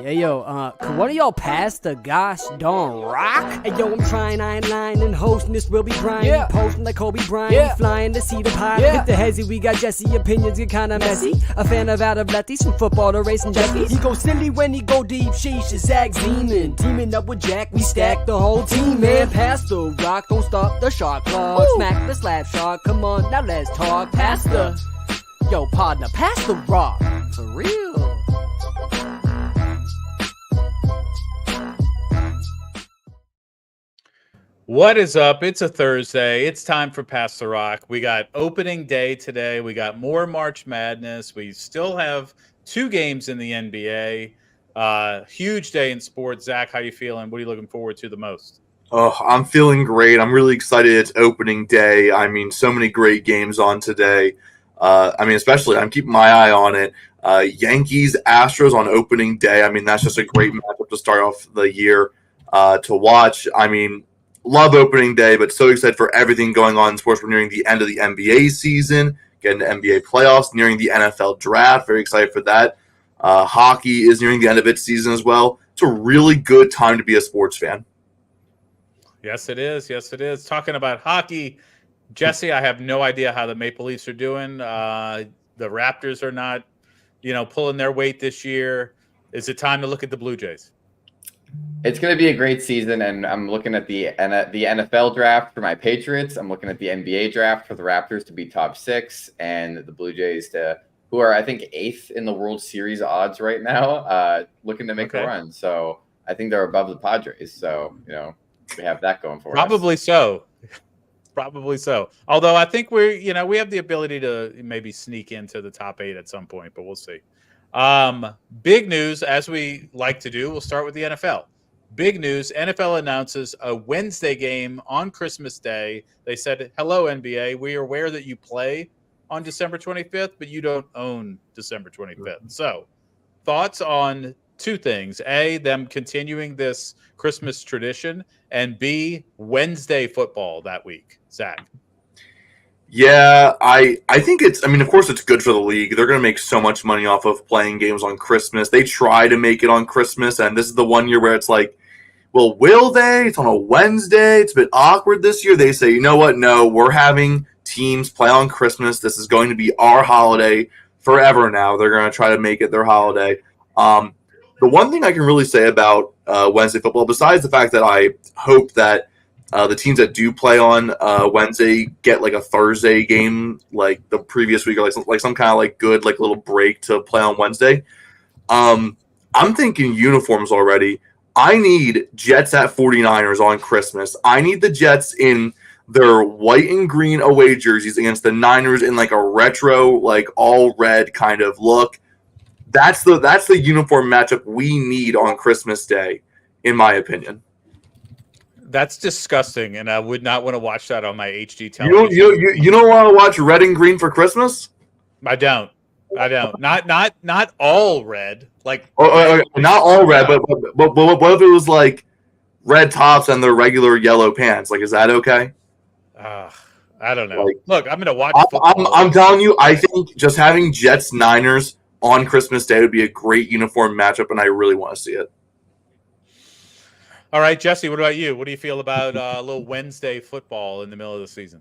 Hey yo, could one of y'all pass the gosh darn rock? Hey yo, I'm trying, I ain't lying, and hosting this will be Brian. Yeah. Posting like Kobe Bryant, Yeah. flying to see the pie. Yeah. Hit the hezzy, we got Jesse, opinions get kinda messy. A fan of out of lefties, from football to racing jackies. He goes silly when he go deep, sheesh, is Zach Zeman. Teaming up with Jack, we stack the whole team, man. Pass the rock, don't stop the shot clock. Woo. Smack the slap shot, come on, now let's talk. Pass the, yo, partner, pass the rock, for real. What is up? It's a Thursday. It's time for Pass the Rock. We got opening day today. We got more March Madness. We still have 2 games in the NBA. Huge day in sports. Zach, how you feeling? What are you looking forward to the most? Oh, I'm feeling great. I'm really excited. It's opening day. I mean, so many great games on today. Especially I'm keeping my eye on it. Yankees, Astros on opening day. I mean, that's just a great matchup to start off the year to watch. I mean, love opening day, but so excited for everything going on in sports. We're nearing the end of the NBA season, getting to NBA playoffs, nearing the NFL draft. Very excited for that. Hockey is nearing the end of its season as well. It's a really good time to be a sports fan. Yes, it is. Yes, it is. Talking about hockey, Jesse, I have no idea how the Maple Leafs are doing. The Raptors are not, pulling their weight this year. Is it time to look at the Blue Jays? It's going to be a great season, and I'm looking at the NFL draft for my Patriots. I'm looking at the NBA draft for the Raptors to be top 6, and the Blue Jays who are, I think, 8th in the World Series odds right now, looking to make a run. So I think they're above the Padres. So, we have that going for us. Probably so. Probably so. Although I think we have the ability to maybe sneak into the top 8 at some point, but we'll see. Big news, as we like to do, we'll start with the NFL. Big news, NFL announces a Wednesday game on Christmas Day. They said, hello, NBA. We are aware that you play on December 25th, but you don't own December 25th. So, thoughts on 2 things. A, them continuing this Christmas tradition, and B, Wednesday football that week. Zach. Yeah, I think of course it's good for the league. They're going to make so much money off of playing games on Christmas. They try to make it on Christmas, and this is the one year where it's like, well, will they? It's on a Wednesday. It's a bit awkward this year. They say, you know what? No, we're having teams play on Christmas. This is going to be our holiday forever now. They're going to try to make it their holiday. The one thing I can really say about Wednesday football, besides the fact that I hope that the teams that do play on Wednesday get like a Thursday game like the previous week, or like some kind of like good like little break to play on Wednesday. I'm thinking uniforms already. I need Jets at 49ers on Christmas. I need the Jets in their white and green away jerseys against the Niners in like a retro, like all red kind of look. That's the uniform matchup we need on Christmas Day, in my opinion. That's disgusting, and I would not want to watch that on my HD television. You don't want to watch red and green for Christmas? I don't. Not all red. Like not all red, but what if it was like red tops and the regular yellow pants? Like, is that okay? I don't know. Like, look, I'm gonna watch. I'm telling you, I think just having Jets Niners on Christmas Day would be a great uniform matchup, and I really want to see it. All right, Jesse, what about you? What do you feel about a little Wednesday football in the middle of the season?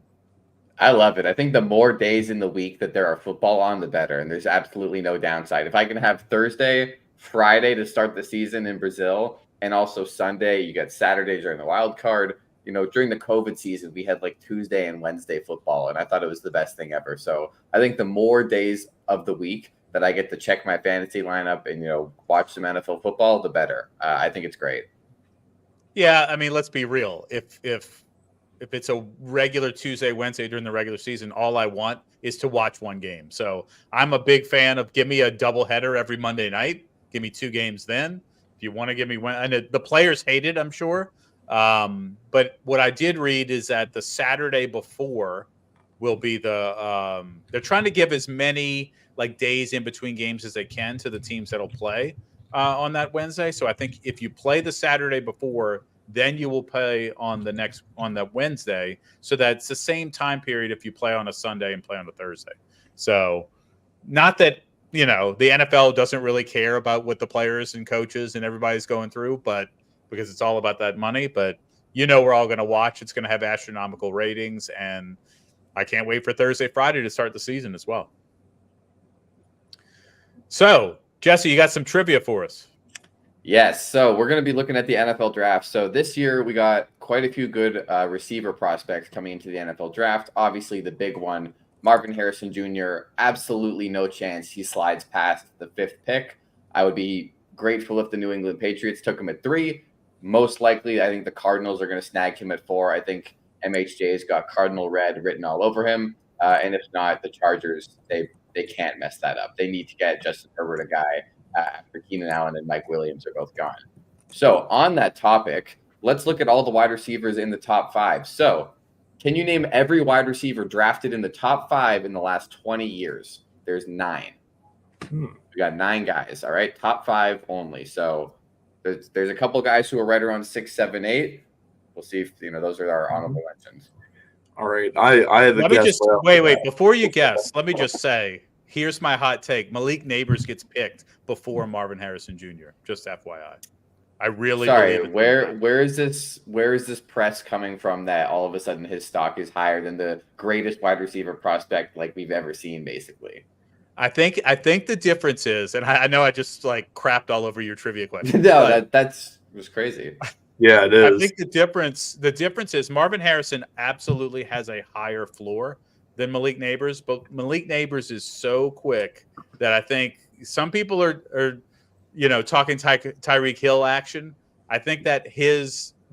I love it. I think the more days in the week that there are football on, the better. And there's absolutely no downside. If I can have Thursday, Friday to start the season in Brazil, and also Sunday, you got Saturday during the wild card. During the COVID season, we had like Tuesday and Wednesday football, and I thought it was the best thing ever. So I think the more days of the week that I get to check my fantasy lineup and, watch some NFL football, the better. I think it's great. Yeah, I mean, let's be real. If it's a regular Tuesday, Wednesday during the regular season, all I want is to watch one game. So I'm a big fan of give me a doubleheader every Monday night. Give me 2 games then. If you want to give me one, and the players hate it, I'm sure. But what I did read is that the Saturday before will be they're trying to give as many like days in between games as they can to the teams that'll play on that Wednesday. So I think if you play the Saturday before, then you will play on that Wednesday. So that's the same time period if you play on a Sunday and play on a Thursday. So not that you know, the NFL doesn't really care about what the players and coaches and everybody's going through, but because it's all about that money. But you know, we're all going to watch. It's going to have astronomical ratings, and I can't wait for Thursday, Friday to start the season as well. So, Jesse, you got some trivia for us. Yes, so we're going to be looking at the NFL draft. So this year we got quite a few good receiver prospects coming into the NFL draft. Obviously, the big one, Marvin Harrison Jr., absolutely no chance he slides past the 5th pick. I would be grateful if the New England Patriots took him at 3. Most likely, I think the Cardinals are going to snag him at 4. I think MHJ's got Cardinal red written all over him. And if not, the Chargers, they can't mess that up. They need to get Justin Herbert a guy after Keenan Allen and Mike Williams are both gone. So on that topic, let's look at all the wide receivers in the top 5. So can you name every wide receiver drafted in the top 5 in the last 20 years? There's 9. We got 9 guys, all right? Top 5 only. So there's a couple guys who are right around 6, 7, 8. We'll see if, you know, those are our honorable mentions. All right. I have a guess. Wait. Before you guess, let me just say, here's my hot take. Malik Neighbors gets picked before Marvin Harrison Jr. Just FYI. I really believe it. Where is this press coming from that all of a sudden his stock is higher than the greatest wide receiver prospect like we've ever seen, basically? I think the difference is, and I know I just like crapped all over your trivia question. No, that was crazy. Yeah, it is. I think the difference is Marvin Harrison absolutely has a higher floor than Malik Neighbors, but Malik Neighbors is so quick that I think some people are you know, talking Tyreek Hill action. I think that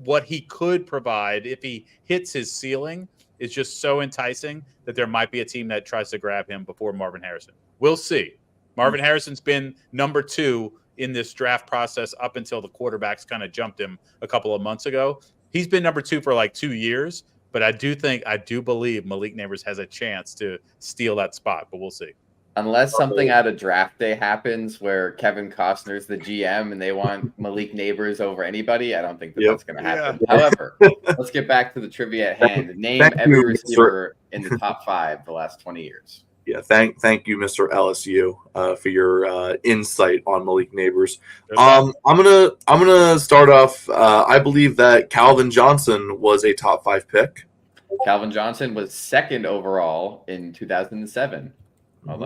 what he could provide if he hits his ceiling is just so enticing that there might be a team that tries to grab him before Marvin Harrison. We'll see. Marvin Harrison's been number 2 in this draft process up until the quarterbacks kind of jumped him a couple of months ago. He's been number 2 for like 2 years, but I do believe Malik Neighbors has a chance to steal that spot, but we'll see. Unless something out of draft day happens where Kevin Costner's the GM and they want Malik Neighbors over anybody, I don't think that's going to happen. Yeah. However, let's get back to the trivia at hand. Name every receiver in the top 5 the last 20 years. Yeah, thank you, Mr. LSU, for your insight on Malik Neighbors. I'm gonna start off. I believe that Calvin Johnson was a top 5 pick. Calvin Johnson was 2nd overall in 2007. Hold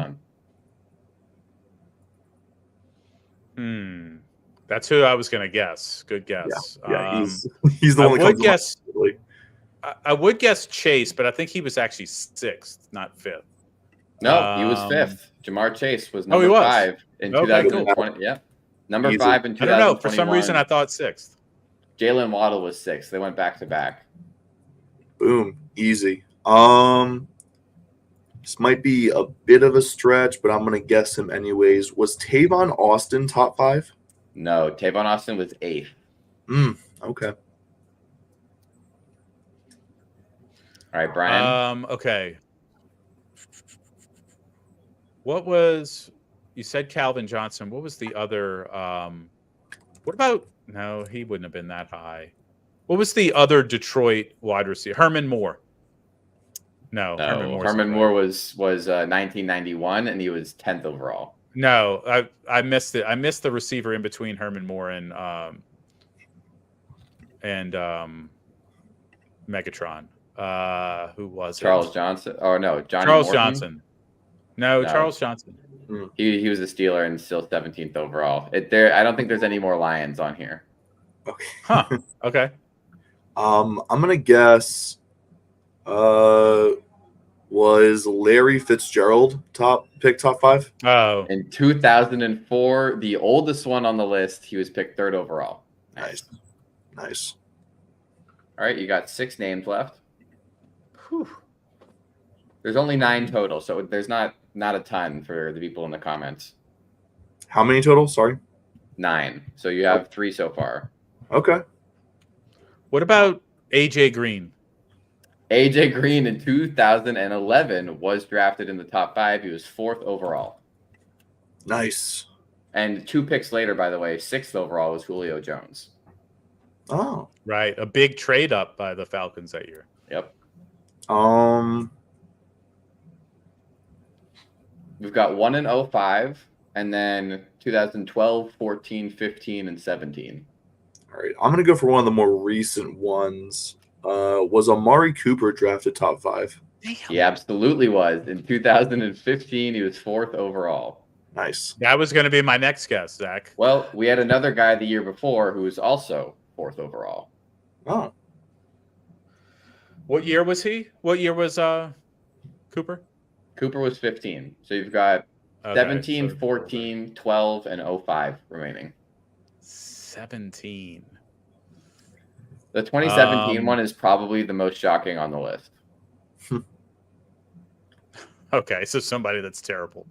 on. That's who I was going to guess. Good guess. Yeah, he's the one that comes to mind. I would guess Chase, but I think he was actually 6th, not 5th. No, he was 5th. Jamar Chase was number 5 in 2020. Cool. Yeah, number 5 in 2021. I don't know. For some reason, I thought 6th. Jalen Waddle was 6th. They went back to back. Boom, easy. This might be a bit of a stretch, but I'm going to guess him anyways. Was Tavon Austin top 5? No, Tavon Austin was 8th. Okay. All right, Brian. Okay. What was you said Calvin Johnson? What was the other? What about? No, he wouldn't have been that high. What was the other Detroit wide receiver? Herman Moore. No, Herman Moore was 1991, and he was 10th overall. No, I missed it. I missed the receiver in between Herman Moore and Megatron. Who was Charles it? Johnson? Oh no, Charles Morton? Johnson. No, Charles Johnson. He was a Steeler and still 17th overall. I don't think there's any more Lions on here. Okay. Huh. Okay. I'm gonna guess. Was Larry Fitzgerald top 5? Oh, in 2004, the oldest one on the list, he was picked 3rd overall. Nice. All right, you got 6 names left. Whew. There's only 9 total, so there's not a ton for the people in the comments. How many total? Sorry. 9. So you have 3 so far. Okay. What about AJ Green? AJ Green in 2011 was drafted in the top 5. He was 4th overall. Nice. And 2 picks later, by the way, 6th overall was Julio Jones. Oh. Right. A big trade up by the Falcons that year. Yep. We've got one in 05, and then 2012, 14, 15, and 17. All right, I'm gonna go for one of the more recent ones. Was Amari Cooper drafted top 5? He absolutely was. In 2015, he was 4th overall. Nice. That was going to be my next guess, Zach. Well, we had another guy the year before who was also 4th overall. Oh, What year was he? What year was Cooper? Cooper was 15. So you've got Okay, 17, so 14, 12, and 05 remaining. 17. The 2017 one is probably the most shocking on the list. Okay, so somebody that's terrible.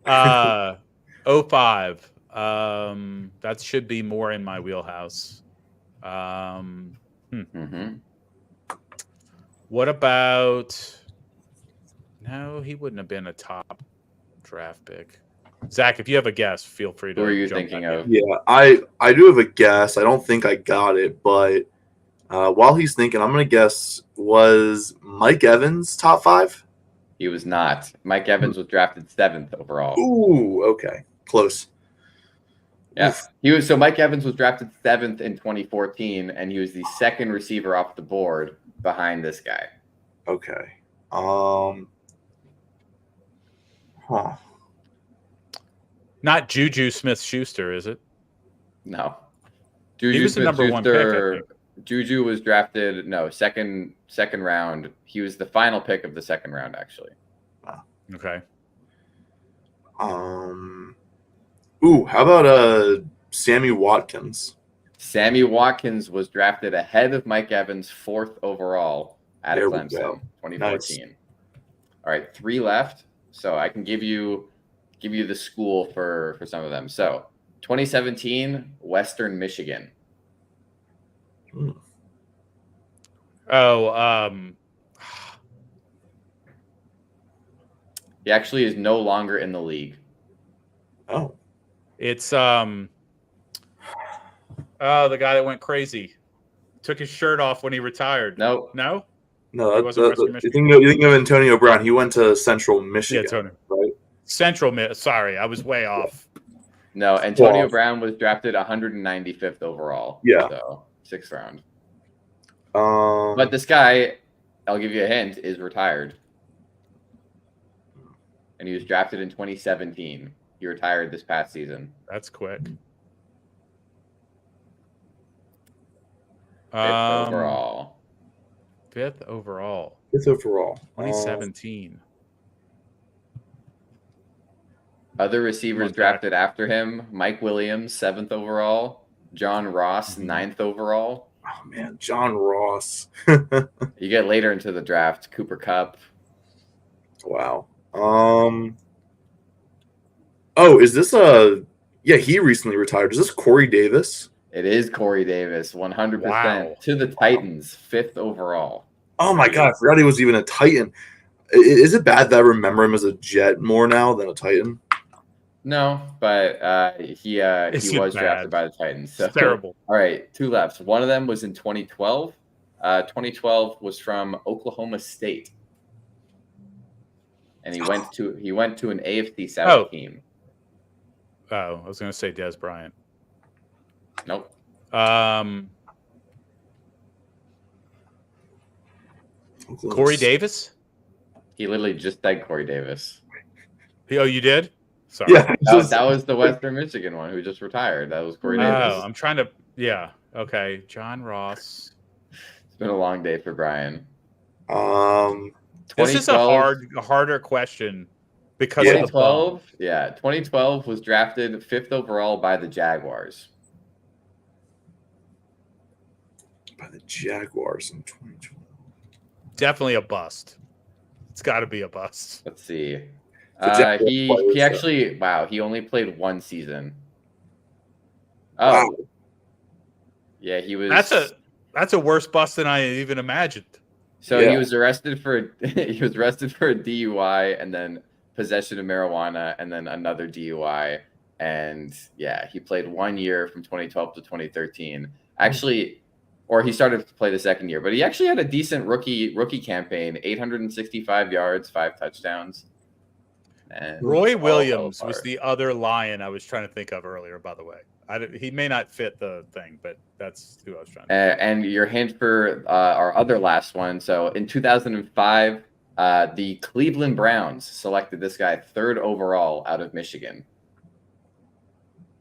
05. That should be more in my wheelhouse. Mm-hmm. What about? No, he wouldn't have been a top draft pick. Zach, if you have a guess, feel free to. Who are you jump thinking back of? in. yeah. I do have a guess. I don't think I got it, but while he's thinking, I'm gonna guess, was Mike Evans top 5? He was not. Mike Evans was drafted 7th overall. Ooh, okay, close. Yeah, he was. So Mike Evans was drafted 7th in 2014, and he was the second receiver off the board behind this guy. Okay. Huh. Not Juju Smith-Schuster, is it? No, He was the number one pick, I Smith-Schuster- think. Juju was drafted second round. He was the final pick of the second round, actually. Okay. Ooh, how about Sammy Watkins? Sammy Watkins was drafted ahead of Mike Evans, 4th overall at There we Clemson, go. 2014. All right, 3 left. So I can give you the school for some of them. So 2017, Western Michigan. Oh, He actually is no longer in the league. Oh, it's the guy that went crazy, took his shirt off when he retired. No, No. no, He wasn't Western you Michigan. think of Antonio Brown? He went to Central Michigan, Tony. right? Sorry, I was way off. no. Antonio Well- Brown was drafted 195th overall. Yeah. So 6th round. Um, But this guy, I'll give you a hint, is retired. And he was drafted in 2017. He retired this past season. That's quick. 5th overall. 5th overall, 5th overall, 2017. Other receivers Okay. drafted after him: Mike Williams, 7th overall; John Ross, 9th overall. Oh man, John Ross. You get later into the draft: Cooper Kupp. Wow. Oh, is this yeah, he recently retired. Is this Corey Davis? It is Corey Davis, 100% Wow. to the Titans, 5th overall. Oh my god, I forgot he was even a Titan. Is it bad that I remember him as a Jet more now than a Titan? No, but he Is it was bad? drafted by the Titans. So. It's terrible. All right, 2 left. One of them was in 2012. 2012 was from Oklahoma State, and he went to an AFC South team. Oh, I was going to say Des Bryant. Nope. Corey Davis. He literally just said Corey Davis. Oh, you did? Sorry. Yeah, That was the Western Michigan one who just retired. That was Corey Davis. Oh, I'm trying to. Yeah. Okay. John Ross. It's been a long day for Brian. This is a harder question because of the bump. 2012. Yeah, 2012 was drafted 5th overall by the Jaguars. by the Jaguars in 2012. Definitely a bust. It's got to be a bust. Let's see. The Jaguars He players, actually he only played 1 season. Oh, Wow. yeah, he was. That's a worse bust than I even imagined. So Yeah. he was arrested for a DUI and then possession of marijuana and then another DUI. And yeah, he played 1 year from 2012 to 2013. Actually, or he started to play the second year, but he actually had a decent rookie campaign, 865 yards, 5 touchdowns. And Roy all Williams fell was apart. the other Lion I was trying to think of earlier, by the way. He may not fit the thing, but that's who I was trying to And your hint for our other last one. So in 2005, the Cleveland Browns selected this guy 3rd overall out of Michigan.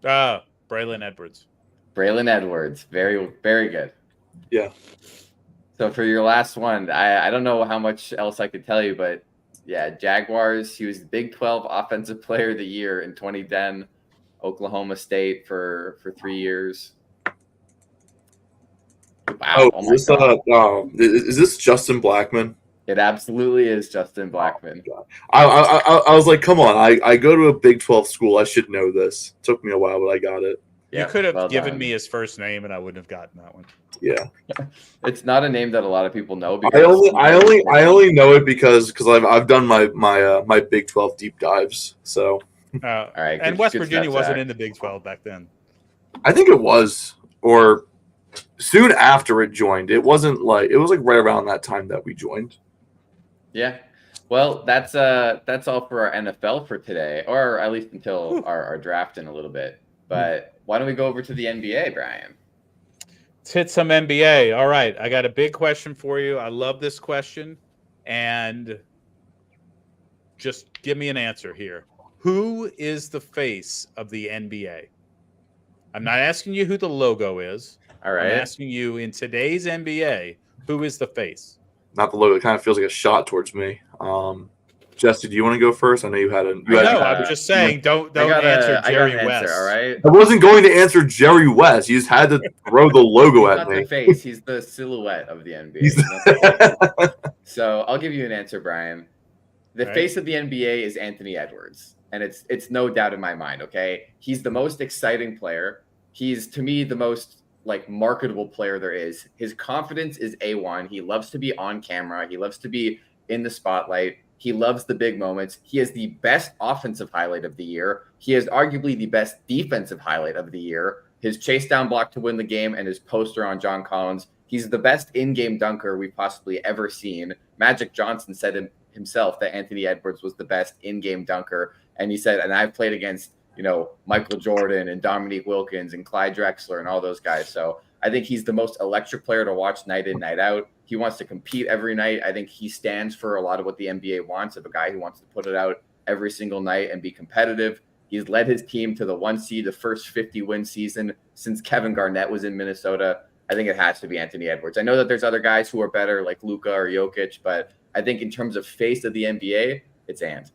Braylon Edwards. Braylon Edwards. Very, very good. Yeah. So for your last one, I don't know how much else I could tell you, but yeah, Jaguars. He was the Big 12 Offensive Player of the Year in 2010. Oklahoma State for 3 years. Wow! Oh, is this Justin Blackman? It absolutely is Justin Blackman. I was like, come on! I go to a Big 12 school. I should know this. It took me a while, but I got it. You could have well given done. me his first name, and I wouldn't have gotten that one. Yeah. It's not a name that a lot of people know. I only know it because I've done my Big 12 deep dives. So All right, and West Virginia wasn't in the Big 12 back then. I think it was, or soon after it joined. It was like right around that time that we joined. Yeah. Well, that's all for our NFL for today, or at least until our draft in a little bit. But why don't we go over to the NBA, Brian? Let's hit some NBA. All right. I got a big question for you. I love this question. And just give me an answer here. Who is the face of the NBA? I'm not asking you who the logo is. All right. I'm asking you in today's NBA, who is the face? Not the logo. It kind of feels like a shot towards me. Jesse, do you want to go first? I know you had a. I'm just saying, don't answer Jerry West. All right. I wasn't going to answer Jerry West. You just had to throw the logo He's at not me. the face. He's the silhouette of the NBA. So I'll give you an answer, Brian. The Right. face of the NBA is Anthony Edwards, and it's no doubt in my mind. Okay, he's the most exciting player. He's, to me, the most marketable player there is. His confidence is A1. He loves to be on camera. He loves to be in the spotlight. He loves the big moments. He is the best offensive highlight of the year. He is arguably the best defensive highlight of the year. His chase down block to win the game and his poster on John Collins. He's the best in-game dunker we've possibly ever seen. Magic Johnson said himself that Anthony Edwards was the best in-game dunker. And he said, and I've played against, Michael Jordan and Dominique Wilkins and Clyde Drexler and all those guys. So I think he's the most electric player to watch night in, night out. He wants to compete every night. I think he stands for a lot of what the NBA wants, of a guy who wants to put it out every single night and be competitive. He's led his team to the 1 seed, the first 50-win season since Kevin Garnett was in Minnesota. I think it has to be Anthony Edwards. I know that there's other guys who are better, like Luka or Jokic, but I think in terms of face of the NBA, it's Ant.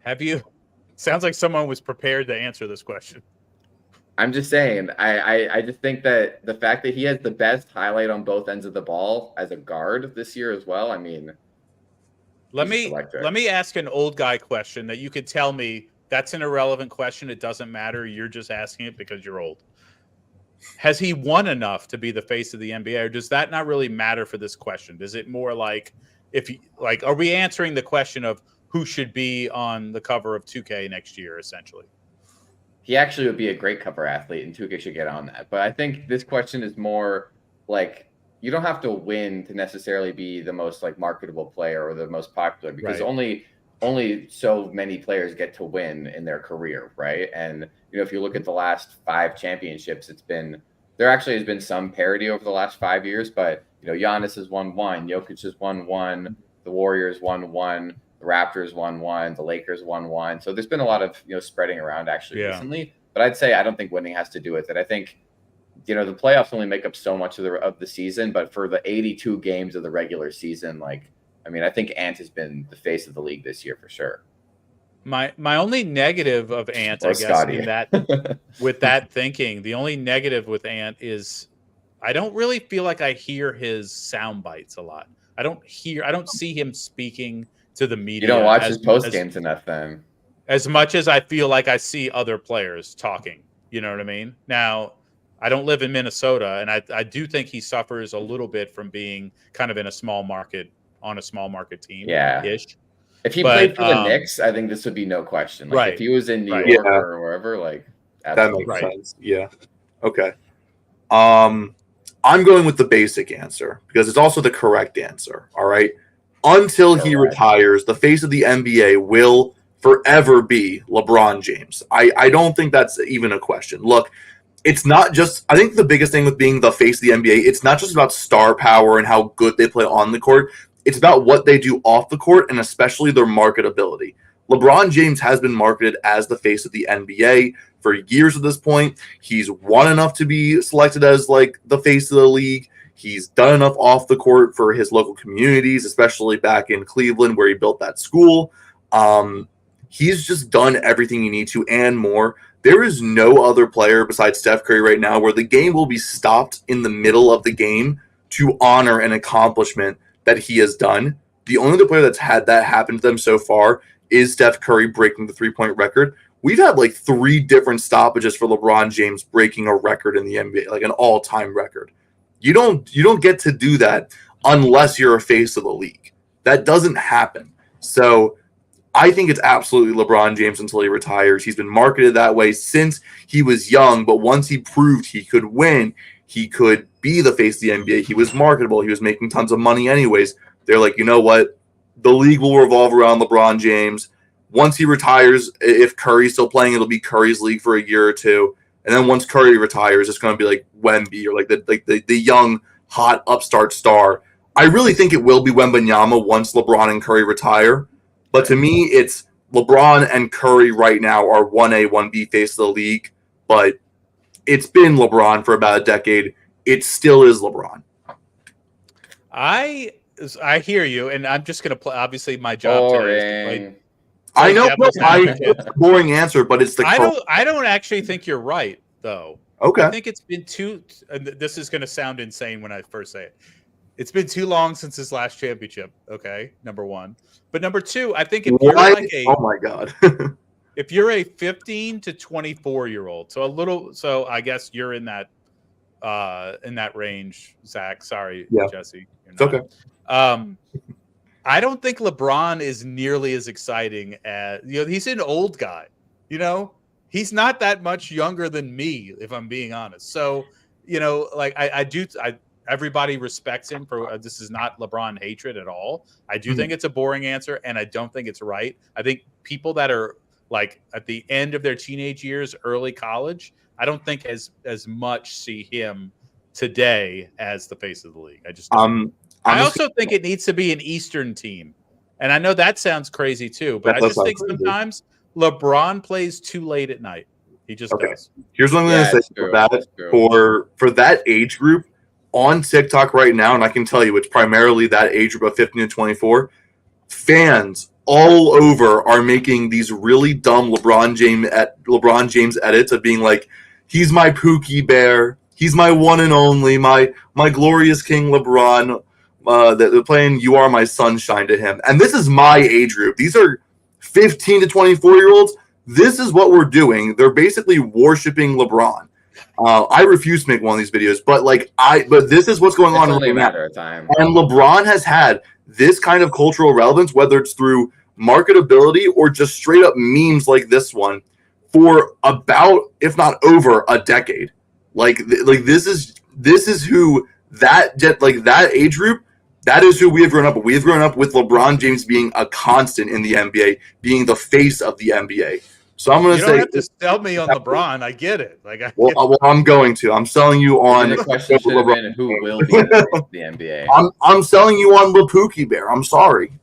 Have you? Sounds like someone was prepared to answer this question. I'm just saying, I just think that the fact that he has the best highlight on both ends of the ball as a guard this year as well, I mean, let me ask an old guy question that you could tell me that's an irrelevant question. It doesn't matter. You're just asking it because you're old. Has he won enough to be the face of the NBA, or does that not really matter for this question? Is it more like are we answering the question of who should be on the cover of 2K next year, essentially? He actually would be a great cover athlete, and 2K should get on that. But I think this question is more like you don't have to win to necessarily be the most marketable player or the most popular, because only so many players get to win in their career, right? And if you look at the last 5 championships, there actually has been some parity over the last 5 years, but Giannis has won 1, Jokic has won 1, the Warriors won 1. The Raptors won 1, the Lakers won 1. So there's been a lot of spreading around actually recently. But I'd say I don't think winning has to do with it. I think the playoffs only make up so much of the season, but for the 82 games of the regular season, I think Ant has been the face of the league this year for sure. My only negative of Ant, I guess, in that with that thinking, the only negative with Ant is I don't really feel like I hear his sound bites a lot. I don't see him speaking to the media. You don't watch his post games enough then. As much as I feel like I see other players talking, you know what I mean? Now, I don't live in Minnesota, and I do think he suffers a little bit from being kind of in a small market, on a small market team. Yeah. Ish. If he played for the Knicks, I think this would be no question. If he was in New York or wherever, that makes sense. Yeah. Okay. I'm going with the basic answer because it's also the correct answer. All right. Until he retires, the face of the NBA will forever be LeBron James. I don't think that's even a question. Look, it's not just, I think the biggest thing with being the face of the NBA, it's not just about star power and how good they play on the court. It's about what they do off the court and especially their marketability. LeBron James has been marketed as the face of the NBA for years at this point. He's won enough to be selected as like the face of the league. He's done enough off the court for his local communities, especially back in Cleveland where he built that school. He's just done everything you need to and more. There is no other player besides Steph Curry right now where the game will be stopped in the middle of the game to honor an accomplishment that he has done. The only other player that's had that happen to them so far is Steph Curry breaking the three-point record. We've had like 3 different stoppages for LeBron James breaking a record in the NBA, like an all-time record. You don't get to do that unless you're a face of the league. That doesn't happen. So I think it's absolutely LeBron James until he retires. He's been marketed that way since he was young, but once he proved he could win, he could be the face of the NBA. He was marketable. He was making tons of money anyways. They're like, you know what? The league will revolve around LeBron James. Once he retires, if Curry's still playing, it'll be Curry's league for a year or two. And then once Curry retires, it's going to be like Wemby or like the young, hot, upstart star. I really think it will be Wembanyama once LeBron and Curry retire. But to me, it's LeBron and Curry right now are 1A, 1B face of the league. But it's been LeBron for about a decade. It still is LeBron. I hear you, and I'm just going to play. Obviously, my job today is to play. I know, it's a boring answer, but it's the. I don't actually think you're right, though. Okay. I think it's been too. And this is going to sound insane when I first say it. It's been too long since his last championship. Okay, number one. But number two, I think if you're like oh my god, if you're a 15 to 24-year-old, so I guess you're in that range, Zach. Sorry, Jesse. It's okay. I don't think LeBron is nearly as exciting as he's an old guy. He's not that much younger than me, if I'm being honest. So, like everybody respects him for this is not LeBron hatred at all. I do think it's a boring answer, and I don't think it's right. I think people that are like at the end of their teenage years, early college, I don't think as much see him today as the face of the league. I just don't. I also think it needs to be an Eastern team. And I know that sounds crazy too, but I just think sometimes LeBron plays too late at night. He just does. Here's what I'm going to say for that. For that age group on TikTok right now, and I can tell you it's primarily that age group of 15 to 24, fans all over are making these really dumb LeBron James edits of being like, he's my Pookie Bear, he's my one and only, my glorious King LeBron. They're playing "You Are My Sunshine" to him, and this is my age group. These are 15 to 24-year-olds. This is what we're doing. They're basically worshiping LeBron. I refuse to make one of these videos, but this is what's going on. It's only a matter of time. And LeBron has had this kind of cultural relevance, whether it's through marketability or just straight up memes like this one, for about, if not over, a decade. This is who that age group. That is who we have grown up with. We have grown up with LeBron James being a constant in the NBA, being the face of the NBA. So I'm going to say, you don't have to sell me on LeBron. I get it. I'm going to. I'm selling you on. The question should have been who will be the NBA. I'm selling you on the Pookie Bear. I'm sorry.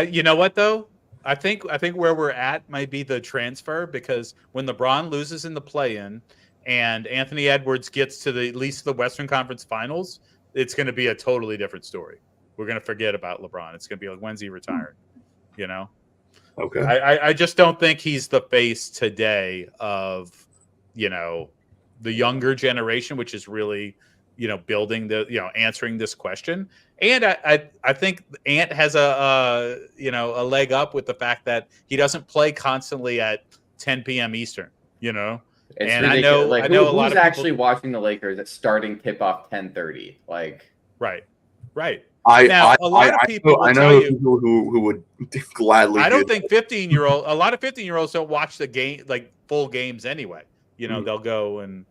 You know what though? I think where we're at might be the transfer, because when LeBron loses in the play-in and Anthony Edwards gets to at least the Western Conference Finals, it's going to be a totally different story. We're going to forget about LeBron. It's going to be like, when's he retired? Okay. I just don't think he's the face today of, the younger generation, which is really, building answering this question. And I think Ant has a leg up with the fact that he doesn't play constantly at 10 p.m. Eastern, It's and ridiculous. I know a lot who's of actually watching the Lakers at starting tip-off 10:30. Right. I know people who would gladly. I don't think 15-year-old. A lot of 15-year-olds don't watch the game, like full games anyway. They'll go and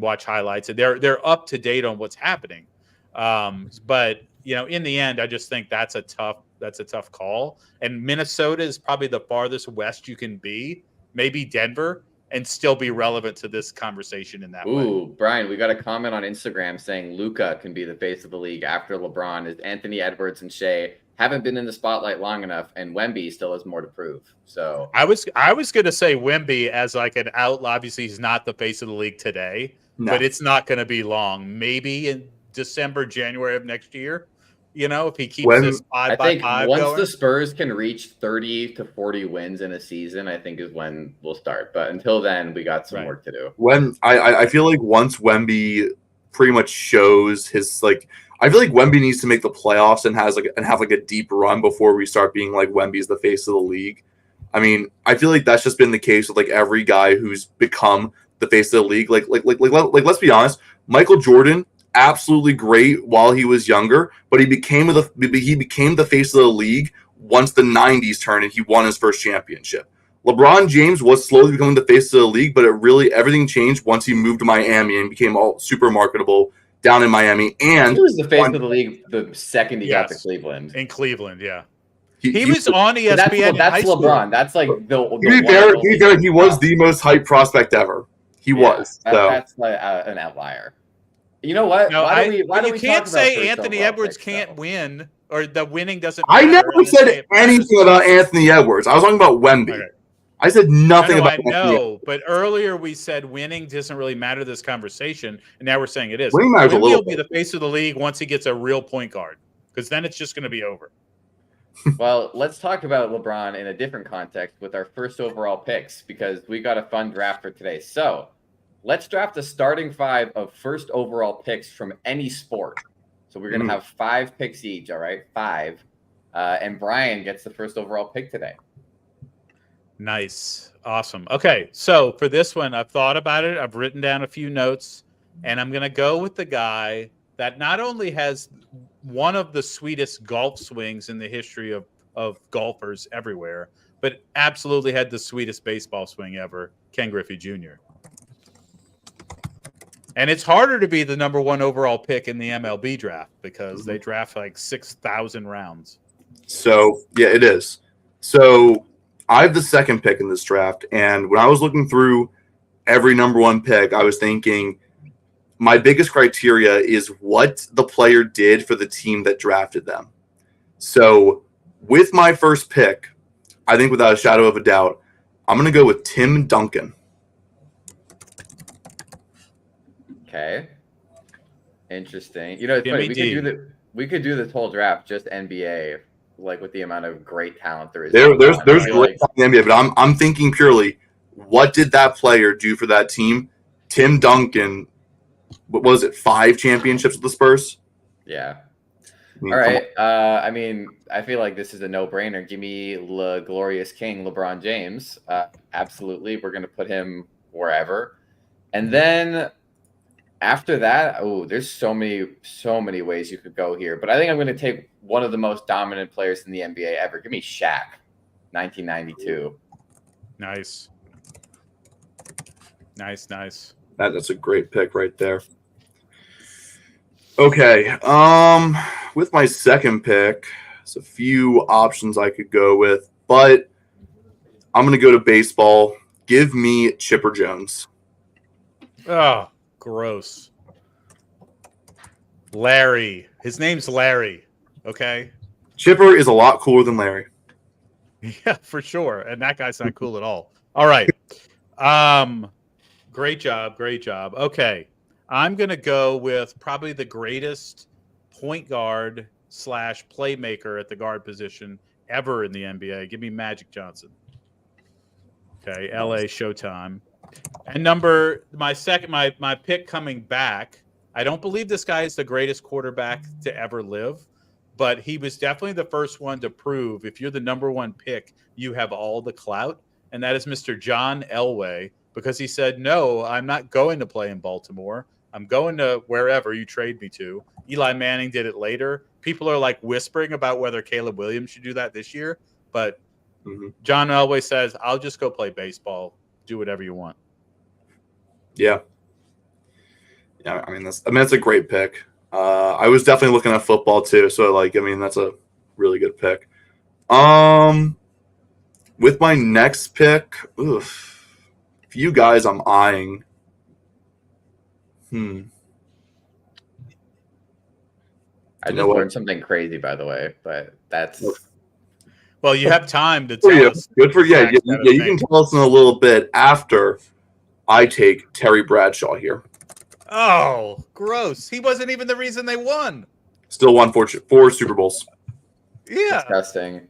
watch highlights, and they're up to date on what's happening. But in the end, I just think that's a tough That's a tough call. And Minnesota is probably the farthest west you can be. Maybe Denver, and still be relevant to this conversation in that way. Ooh, Brian, we got a comment on Instagram saying Luka can be the face of the league after LeBron, as Anthony Edwards and Shea haven't been in the spotlight long enough, and Wemby still has more to prove. So I was going to say Wemby as like an outlaw. Obviously, he's not the face of the league today, but it's not going to be long. Maybe in December, January of next year. If he keeps this 5 by 5 once going. the Spurs can reach 30 to 40 wins in a season, I think is when we'll start. But until then, we got some work to do. When I feel like once Wemby pretty much shows his I feel like Wemby needs to make the playoffs and have a deep run before we start being like Wemby's the face of the league. I mean, I feel like that's just been the case with like every guy who's become the face of the league. Like let's be honest, Michael Jordan, absolutely great while he was younger, but he became the face of the league once the 90s turned and he won his first championship. LeBron James was slowly becoming the face of the league, but everything changed once he moved to Miami and became all super marketable down in Miami. And he was the face of the league the second he got to Cleveland. In Cleveland, yeah. He was on ESPN. That's LeBron. That's like he was the most hyped prospect ever. He was. That's an outlier. You know what? No, why do we can't talk say about Anthony Edwards can't win, or the winning doesn't I matter. never said anything about Anthony Edwards. I was talking about Wemby. Okay. I said nothing about Anthony Edwards. But earlier we said winning doesn't really matter to this conversation, and now we're saying it is. Wemby will be the face of the league once he gets a real point guard, because then it's just going to be over. Well, let's talk about LeBron in a different context with our first overall picks, because we got a fun draft for today. So let's draft a starting 5 of first overall picks from any sport. So we're going to have 5 picks each, all right? 5. And Brian gets the first overall pick today. Nice. Awesome. Okay, so for this one, I've thought about it. I've written down a few notes, and I'm going to go with the guy that not only has one of the sweetest golf swings in the history of golfers everywhere, but absolutely had the sweetest baseball swing ever, Ken Griffey Jr. And it's harder to be the number 1 overall pick in the MLB draft because they draft like 6,000 rounds. So, yeah, it is. So I have the second pick in this draft. And when I was looking through every number 1 pick, I was thinking my biggest criteria is what the player did for the team that drafted them. So with my first pick, I think without a shadow of a doubt, I'm going to go with Tim Duncan. Okay. Interesting. It's funny. We could do this whole draft just NBA, like with the amount of great talent there is. There's great talent in the NBA, but I'm thinking purely, what did that player do for that team? Tim Duncan, what was it, 5 championships with the Spurs? Yeah. All right. I mean, I feel like this is a no-brainer. Give me the glorious king, LeBron James. Absolutely. We're going to put him wherever. And then after that, there's so many ways you could go here. But I think I'm going to take one of the most dominant players in the NBA ever. Give me Shaq, 1992. Nice. That's a great pick right there. Okay. With my second pick, there's a few options I could go with, but I'm going to go to baseball. Give me Chipper Jones. Oh, gross. Larry. His name's Larry. Okay. Chipper is a lot cooler than Larry. Yeah, for sure. And that guy's not cool at all. All right. Great job. Okay. I'm going to go with probably the greatest point guard / playmaker at the guard position ever in the NBA. Give me Magic Johnson. Okay. LA Showtime. And my pick coming back, I don't believe this guy is the greatest quarterback to ever live, but he was definitely the first one to prove if you're the number 1 pick, you have all the clout. And that is Mr. John Elway, because he said, no, I'm not going to play in Baltimore. I'm going to wherever you trade me to. Eli Manning did it later. People are like whispering about whether Caleb Williams should do that this year. But John Elway says, I'll just go play baseball. Do whatever you want. Yeah. I mean that's a great pick. I was definitely looking at football too, so that's a really good pick. With my next pick, few guys I'm eyeing. I just learned something crazy, by the way, but that's. Well, you have time to For tell you. us. Good for you. You can tell us in a little bit after I take Terry Bradshaw here. Oh, gross. He wasn't even the reason they won. Still won 4 Super Bowls. Yeah. Disgusting.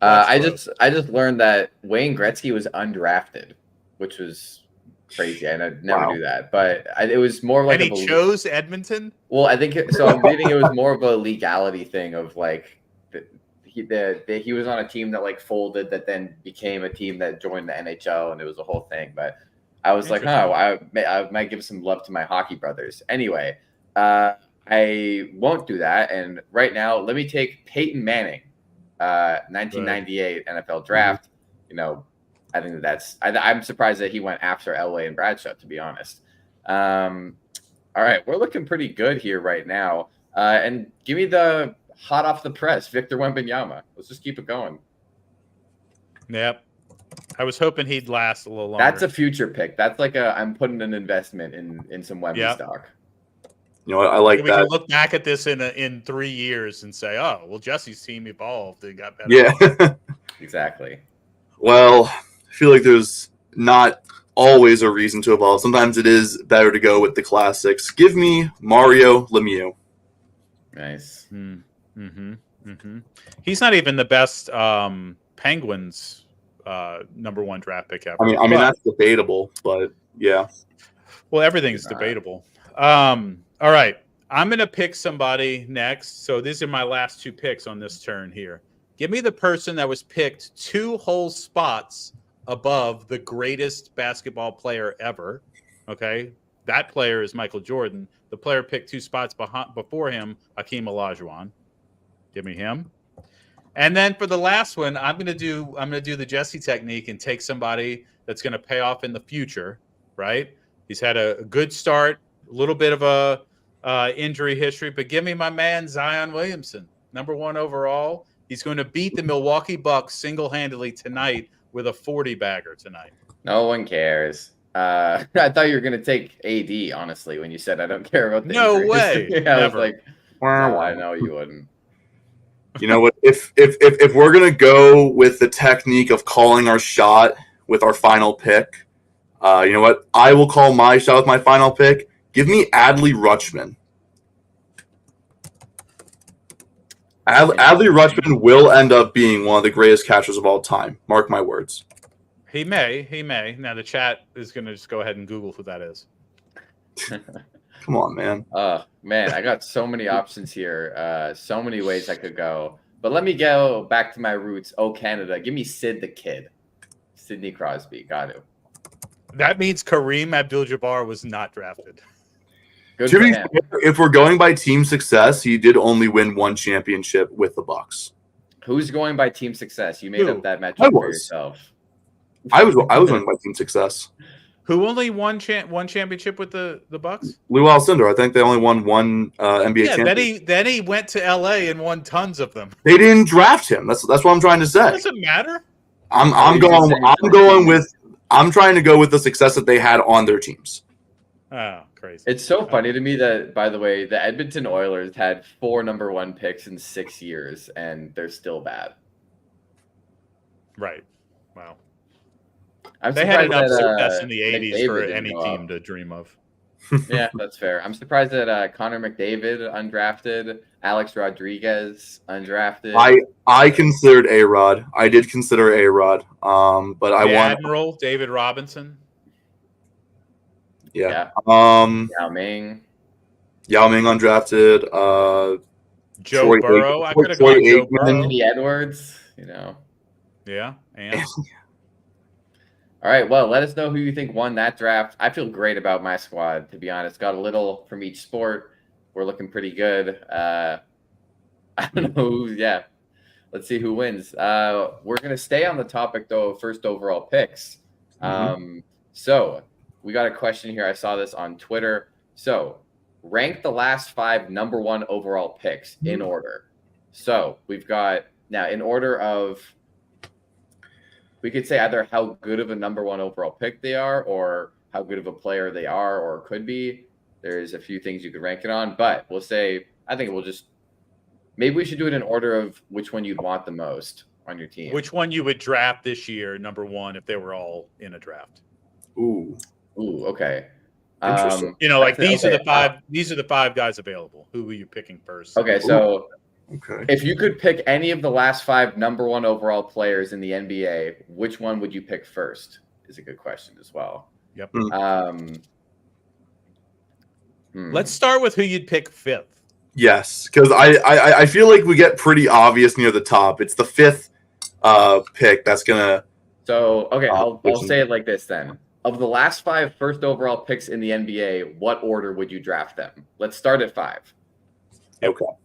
I just learned that Wayne Gretzky was undrafted, which was crazy. I never knew that, but it was more like. And he chose Edmonton. Well, I think so. I'm reading it was more of a legality thing of like he was on a team that like folded, that then became a team that joined the NHL, and it was a whole thing. But I was like, I might give some love to my hockey brothers. Anyway, I won't do that. And right now, let me take Peyton Manning, 1998 NFL draft. You know, I think I'm surprised that he went after Elway and Bradshaw, to be honest. All right, we're looking pretty good here right now. And give me the hot off the press, Victor Wembanyama. Let's just keep it going. Yep. I was hoping he'd last a little longer. That's a future pick. That's like I'm putting an investment in some Wemby stock. You know what? I like that. We can look back at this in 3 years and say, oh, well, Jesse's team evolved. They got better. Yeah. Exactly. Well, I feel like there's not always a reason to evolve. Sometimes it is better to go with the classics. Give me Mario Lemieux. Nice. He's not even the best Penguins number 1 draft pick ever. I mean that's debatable, but yeah. Well, everything's debatable. All right. I'm going to pick somebody next. So these are my last 2 picks on this turn here. Give me the person that was picked 2 whole spots above the greatest basketball player ever. Okay. That player is Michael Jordan. The player picked 2 spots before him, Hakeem Olajuwon. Give me him. And then for the last one, I'm going to do the Jesse technique and take somebody that's going to pay off in the future, right? He's had a good start, a little bit of a injury history, but give me my man Zion Williamson, number 1 overall. He's going to beat the Milwaukee Bucks single-handedly tonight with a 40-bagger tonight. No one cares. I thought you were going to take AD, honestly, when you said I don't care about the No injuries. way. I was like, I know you wouldn't. You know what? If we're gonna go with the technique of calling our shot with our final pick, you know what? I will call my shot with my final pick. Give me Adley Rutschman. Adley Rutschman will end up being one of the greatest catchers of all time. Mark my words. He may. Now the chat is going to just go ahead and Google who that is. Come on, man. Man, I got so many options here. So many ways I could go. But let me go back to my roots. Oh, Canada. Give me Sid the Kid. Sidney Crosby. Got to. That means Kareem Abdul-Jabbar was not drafted. Good To for be him. fair, if we're going by team success, he did only win 1 championship with the Bucks. Who's going by team success? You made Who? up that metric for yourself. I was going by team success. Who only won championship with the Bucks? Lou Alcindor. I think they only won 1 NBA championship. Then he went to LA and won tons of them. They didn't draft him. That's what I'm trying to say. It doesn't matter. I'm trying to go with the success that they had on their teams. Oh, crazy. It's so funny to me that, by the way, the Edmonton Oilers had 4 number 1 picks in 6 years, and they're still bad. Right. Wow. They had enough success in the 80s for any team to dream of. Yeah, that's fair. I'm surprised that Connor McDavid undrafted, Alex Rodriguez undrafted. I considered A-Rod. I did consider A-Rod. But I want Admiral David Robinson. Yeah. Yao Ming undrafted. Joe Burrow. I could have gone Joe Burrow. Anthony Edwards. Yeah. And all right. Well, let us know who you think won that draft. I feel great about my squad, to be honest. Got a little from each sport. We're looking pretty good. I don't know. Yeah. Let's see who wins. We're going to stay on the topic, though, of first overall picks. So we got a question here. I saw this on Twitter. So rank the last 5 number 1 overall picks in order. So we've got now in order of, we could say either how good of a number one overall pick they are or how good of a player they are or could be. There's a few things you could rank it on, but we'll say, I think we'll just, maybe we should do it in order of which one you'd want the most on your team. Which one you would draft this year, number one, if they were all in a draft? Ooh, Okay. Interesting. Like these okay. are the five. These are the five guys available. Who are you picking first? Okay, so okay. if you could pick any of the last 5 number one overall players in the NBA, which one would you pick first? Is a good question as well. Yep. Let's start with who you'd pick fifth. Yes, because I feel like we get pretty obvious near the top. It's the 5th pick that's gonna. So okay, I'll say it like this then. Of the last 5 first overall picks in the NBA, what order would you draft them? Let's start at 5. Okay. All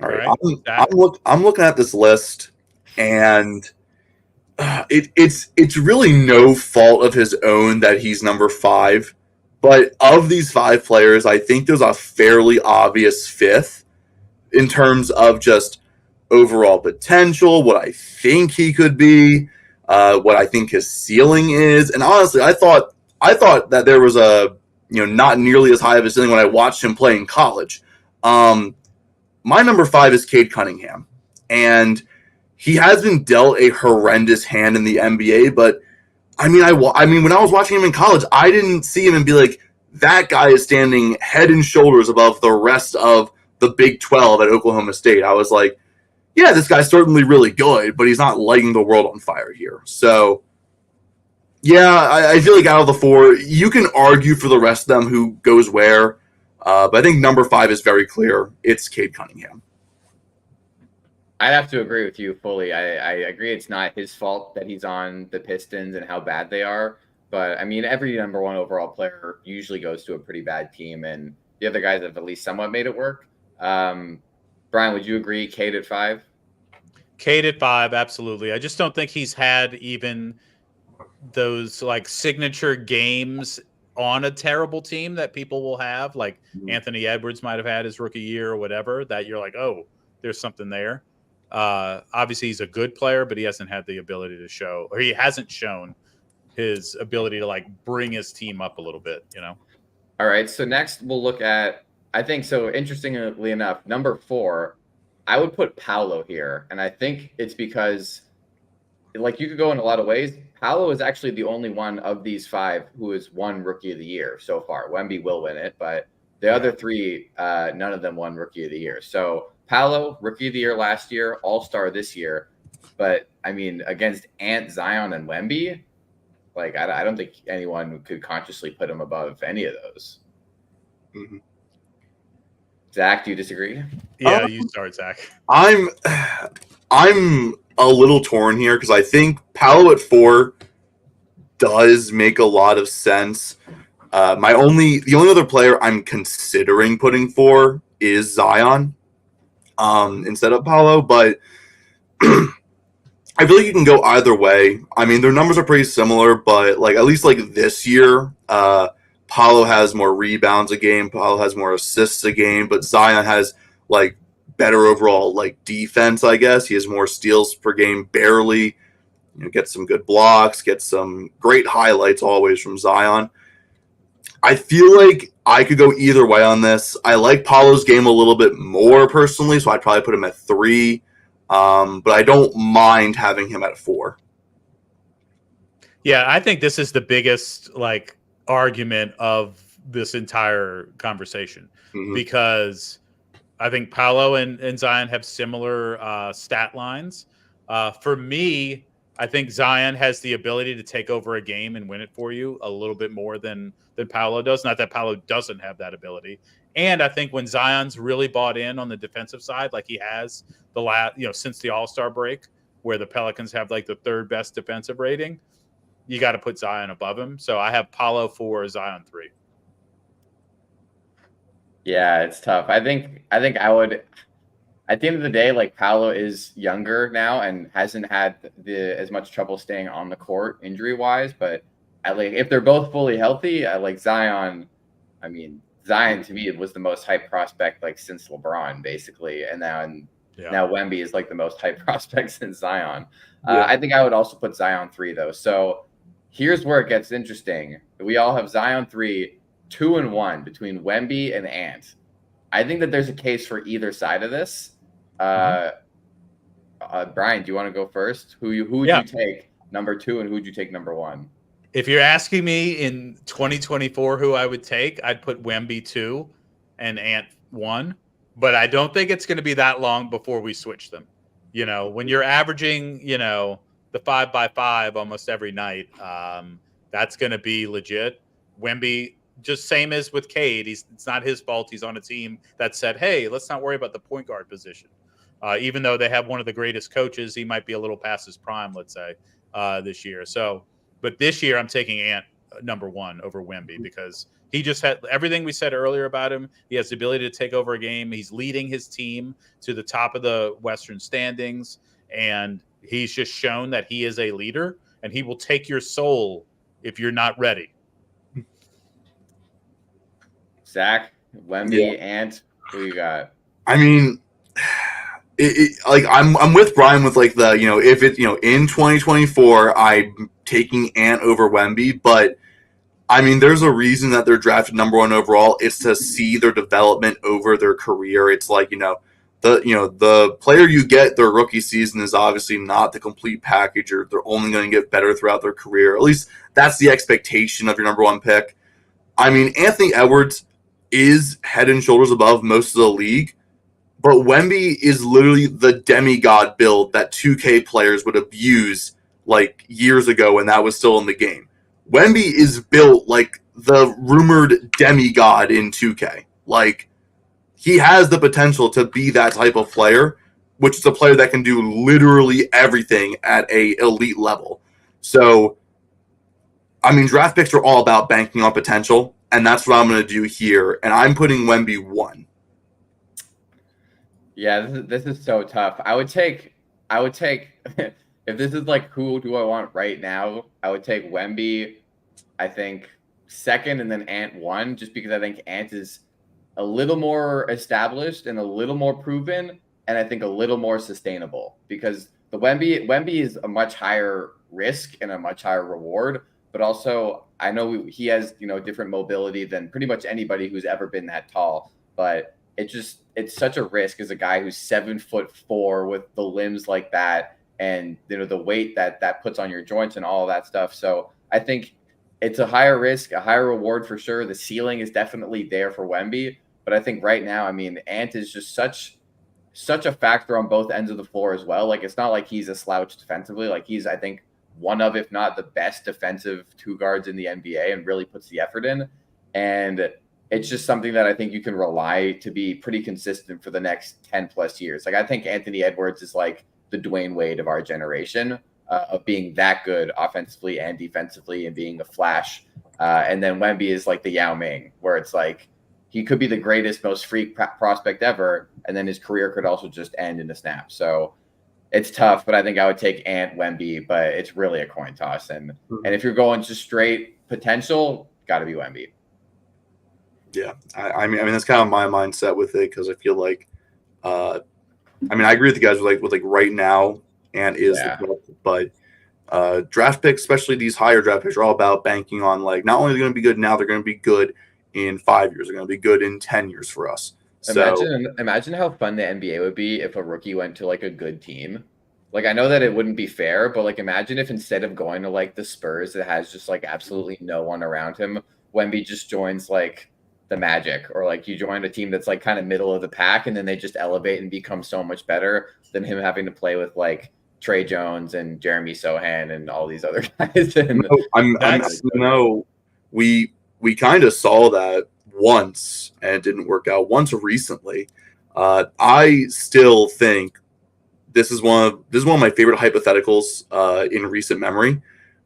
right. Right. I'm looking at this list, and it's really no fault of his own that he's number 5. But of these 5 players, I think there's a fairly obvious 5th in terms of just overall potential, what I think he could be, what I think his ceiling is. And honestly, I thought that there was a not nearly as high of a ceiling when I watched him play in college. My number 5 is Cade Cunningham, and he has been dealt a horrendous hand in the NBA. But I mean, when I was watching him in college, I didn't see him and be like, that guy is standing head and shoulders above the rest of the Big 12 at Oklahoma State. I was like, yeah, this guy's certainly really good, but he's not lighting the world on fire here. So, yeah, I feel like out of the 4, you can argue for the rest of them who goes where. But I think number 5 is very clear. It's Cade Cunningham. I'd have to agree with you fully. I agree it's not his fault that he's on the Pistons and how bad they are. But, I mean, every number one overall player usually goes to a pretty bad team, and the other guys have at least somewhat made it work. Brian, would you agree Cade at 5? Cade at 5, absolutely. I just don't think he's had even those like signature games on a terrible team that people will have, like Anthony Edwards might have had his rookie year or whatever, that you're like, oh, there's something there. Obviously he's a good player, but he hasn't had the ability to show, or he hasn't shown his ability to like bring his team up a little bit, All right. So next we'll look at, I think, so interestingly enough, number 4, I would put Paolo here. And I think it's because, like, you could go in a lot of ways. Paolo is actually the only one of these 5 who has won Rookie of the Year so far. Wemby will win it, but the other 3, none of them won Rookie of the Year. So Paolo, Rookie of the Year last year, All-Star this year. But, I mean, against Ant, Zion, and Wemby, like, I don't think anyone could consciously put him above any of those. Mm-hmm. Zach, do you disagree? Yeah, you start, Zach. I'm a little torn here because I think Paolo at 4 does make a lot of sense. The only other player I'm considering putting 4 is Zion instead of Paolo, but I feel like you can go either way. I mean, their numbers are pretty similar, but like at least like this year, Paolo has more rebounds a game, Paolo has more assists a game, but Zion has like better overall like defense, I guess. He has more steals per game, barely. Gets some good blocks, gets some great highlights always from Zion. I feel like I could go either way on this. I like Paolo's game a little bit more personally, so I'd probably put him at 3. But I don't mind having him at 4. Yeah, I think this is the biggest like argument of this entire conversation because I think Paolo and Zion have similar stat lines. For me, I think Zion has the ability to take over a game and win it for you a little bit more than Paolo does. Not that Paolo doesn't have that ability. And I think when Zion's really bought in on the defensive side, like he has since the All-Star break, where the Pelicans have like the 3rd best defensive rating, you got to put Zion above him. So I have Paolo 4, Zion 3. Yeah, it's tough. I think I would, at the end of the day, like Paolo is younger now and hasn't had as much trouble staying on the court injury wise. But if they're both fully healthy, I like Zion. I mean, Zion to me was the most hyped prospect like since LeBron, basically, and now Wemby is like the most hyped prospect since Zion. I think I would also put Zion 3 though. So here's where it gets interesting. We all have Zion 3, 2 and 1 between Wemby and Ant. I think that there's a case for either side of this. Brian, do you want to go first? Who would you take number 2 and who would you take number 1? If you're asking me in 2024 who I would take, I'd put Wemby 2 and Ant 1. But I don't think it's going to be that long before we switch them. You know, when you're averaging, you know, the 5x5 almost every night, that's going to be legit. Wemby, just same as with Cade, it's not his fault. He's on a team that said, hey, let's not worry about the point guard position. Even though they have one of the greatest coaches, he might be a little past his prime, let's say, this year. So, but this year I'm taking Ant number 1 over Wemby because he just had everything we said earlier about him. He has the ability to take over a game. He's leading his team to the top of the Western standings, and he's just shown that he is a leader, and he will take your soul if you're not ready. Zach, Wemby, Ant, who you got? I mean, like I'm with Brian with like the, you know, if it, you know, in 2024 I'm taking Ant over Wemby, but I mean, there's a reason that they're drafted number 1 overall. It's to see their development over their career. It's like, the player you get their rookie season is obviously not the complete package, or they're only going to get better throughout their career. At least that's the expectation of your number 1 pick. I mean, Anthony Edwards is head and shoulders above most of the league, but Wemby is literally the demigod build that 2K players would abuse like years ago when that was still in the game. Wemby is built like the rumored demigod in 2K. Like, he has the potential to be that type of player, which is a player that can do literally everything at a elite level. So, I mean, draft picks are all about banking on potential, and that's what I'm going to do here. And I'm putting Wemby 1. Yeah, this is so tough. I would take if this is like who do I want right now, I would take Wemby, I think 2nd, and then Ant 1, just because I think Ant is a little more established and a little more proven, and I think a little more sustainable, because the Wemby is a much higher risk and a much higher reward, but also I know he has, you know, different mobility than pretty much anybody who's ever been that tall, but it's such a risk as a guy who's 7'4" with the limbs like that, and you know the weight that puts on your joints and all of that stuff. So I think it's a higher risk, a higher reward for sure. The ceiling is definitely there for Wemby, but I think right now, I mean, Ant is just such a factor on both ends of the floor as well. Like, it's not like he's a slouch defensively. Like, he's, I think, one of, if not the best defensive 2 guards in the NBA, and really puts the effort in. And it's just something that I think you can rely to be pretty consistent for the next 10 plus years. Like, I think Anthony Edwards is like the Dwayne Wade of our generation, of being that good offensively and defensively and being a flash. And then Wemby is like the Yao Ming, where it's like he could be the greatest, most freak prospect ever, and then his career could also just end in a snap. So it's tough, but I think I would take Ant, Wemby, but it's really a coin toss. And if you're going just straight potential, got to be Wemby. Yeah, I mean that's kind of my mindset with it, because I feel like, I mean, I agree with you guys with like right now, and is the best, but draft picks, especially these higher draft picks, are all about banking on, like, not only are they going to be good now, they're going to be good in 5 years, they're going to be good in 10 years for us. Imagine how fun the NBA would be if a rookie went to like a good team. Like, I know that it wouldn't be fair, but like, imagine if instead of going to like the Spurs that has just like absolutely no one around him, Wemby just joins like the Magic, or like you join a team that's like kind of middle of the pack, and then they just elevate and become so much better than him having to play with like Trey Jones and Jeremy Sohan and all these other guys. And we kind of saw that once, and it didn't work out once recently. I still think this is one of my favorite hypotheticals in recent memory.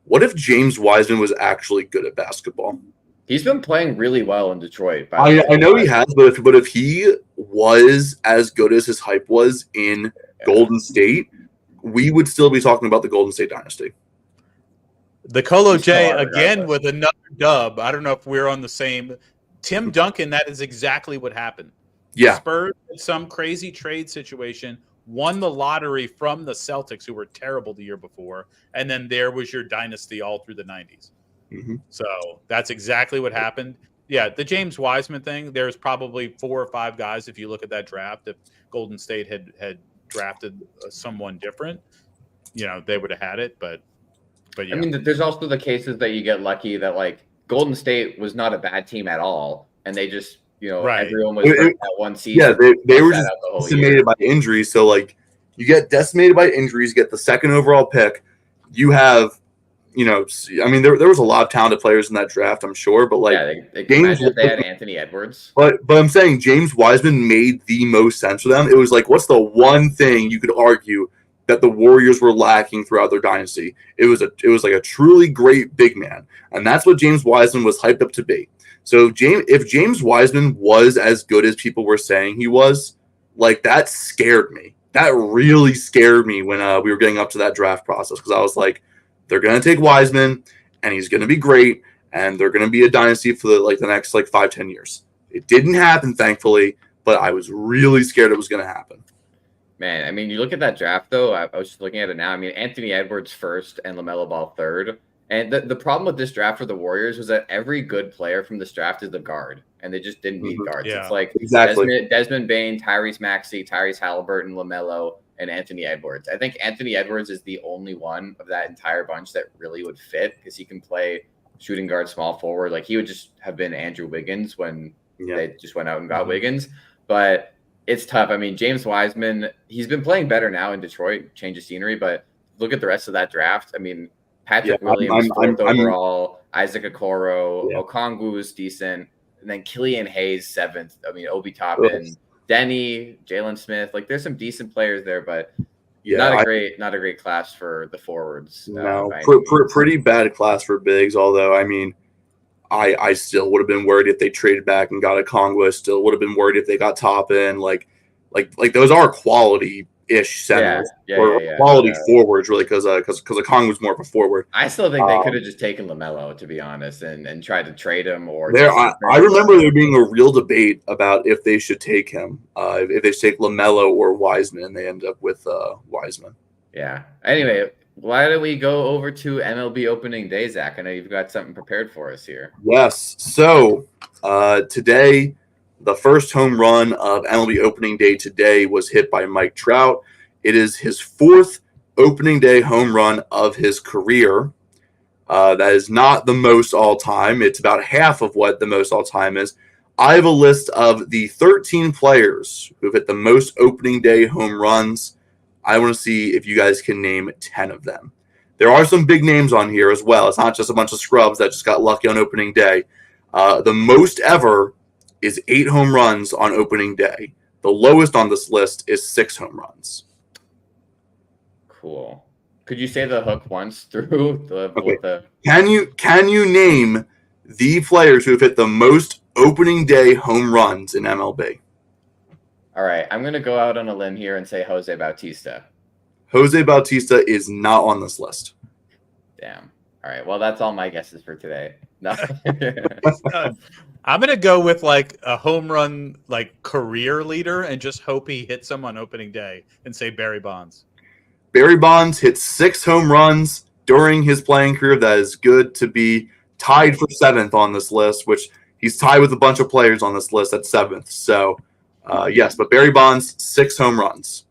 What if James Wiseman was actually good at basketball? He's been playing really well in Detroit. I know he has, but if he was as good as his hype was in Golden State, we would still be talking about the Golden State dynasty. The Colo J again with another dub. I don't know if we're on the same Tim Duncan, that is exactly what happened. Yeah. Spurs, in some crazy trade situation, won the lottery from the Celtics, who were terrible the year before, and then there was your dynasty all through the 90s. Mm-hmm. So that's exactly what happened. Yeah, the James Wiseman thing, there's probably 4 or 5 guys, if you look at that draft, if Golden State had drafted someone different, they would have had it. But yeah. I mean, there's also the cases that you get lucky that, like, Golden State was not a bad team at all, and they just, Right. everyone was hurt that one season. Yeah, they were just decimated by injuries. So, like, you get decimated by injuries, you get the second overall pick. You have, I mean, there was a lot of talented players in that draft, I'm sure, but, like, they imagine if they had Anthony Edwards. But I'm saying James Wiseman made the most sense for them. It was like, what's the one thing you could argue that the Warriors were lacking throughout their dynasty? It was like a truly great big man, and that's what James Wiseman was hyped up to be. So if James Wiseman was as good as people were saying he was, like, that scared me. That really scared me when we were getting up to that draft process, because I was like, they're going to take Wiseman, and he's going to be great, and they're going to be a dynasty for the next 5-10 years. It didn't happen, thankfully, but I was really scared it was going to happen. Man, I mean, you look at that draft, though. I was just looking at it now. I mean, Anthony Edwards first and LaMelo Ball third. And the problem with this draft for the Warriors was that every good player from this draft is a guard, and they just didn't need guards. Yeah. It's like Exactly. Desmond Bane, Tyrese Maxey, Tyrese Halliburton, LaMelo, and Anthony Edwards. I think Anthony Edwards is the only one of that entire bunch that really would fit, because he can play shooting guard, small forward. Like, he would just have been Andrew Wiggins when they just went out and got Wiggins. But it's tough. I mean, James Wiseman, he's been playing better now in Detroit, change of scenery, but look at the rest of that draft. I mean, Patrick Williams, fourth overall, Isaac Okoro, Okongwu's decent, and then Killian Hayes, 7th. I mean, Obi Toppin, Denny, Jalen Smith. Like, there's some decent players there, but not a great class for the forwards. No, pretty bad class for bigs. Although, I mean, I still would have been worried if they traded back and got a Okongwu. Still would have been worried if they got Toppin. Like those are quality-ish centers or quality forwards, really, because Okongwu was more of a forward. I still think they could have just taken LaMelo, to be honest, and tried to trade him. Or I remember there being a real debate about if they should take him, if they should take LaMelo or Wiseman, and they end up with Wiseman. Yeah. Anyway, why don't we go over to MLB opening day, Zach? I know you've got something prepared for us here. Yes. So today, the first home run of MLB opening day today was hit by Mike Trout. It is his 4th opening day home run of his career. That is not the most all time. It's about half of what the most all time is. I have a list of the 13 players who have hit the most opening day home runs. I want to see if you guys can name 10 of them. There are some big names on here as well. It's not just a bunch of scrubs that just got lucky on opening day. The most ever is 8 home runs on opening day. The lowest on this list is 6 home runs. Cool. Could you say the hook once through Can you name the players who have hit the most opening day home runs in MLB? All right, I'm going to go out on a limb here and say Jose Bautista. Jose Bautista is not on this list. Damn. All right, well, that's all my guesses for today. No. I'm going to go with a home run career leader and just hope he hits some on opening day and say Barry Bonds. Barry Bonds hit 6 home runs during his playing career. That is good to be tied for 7th on this list, which he's tied with a bunch of players on this list at 7th. So, yes, but Barry Bonds, 6 home runs.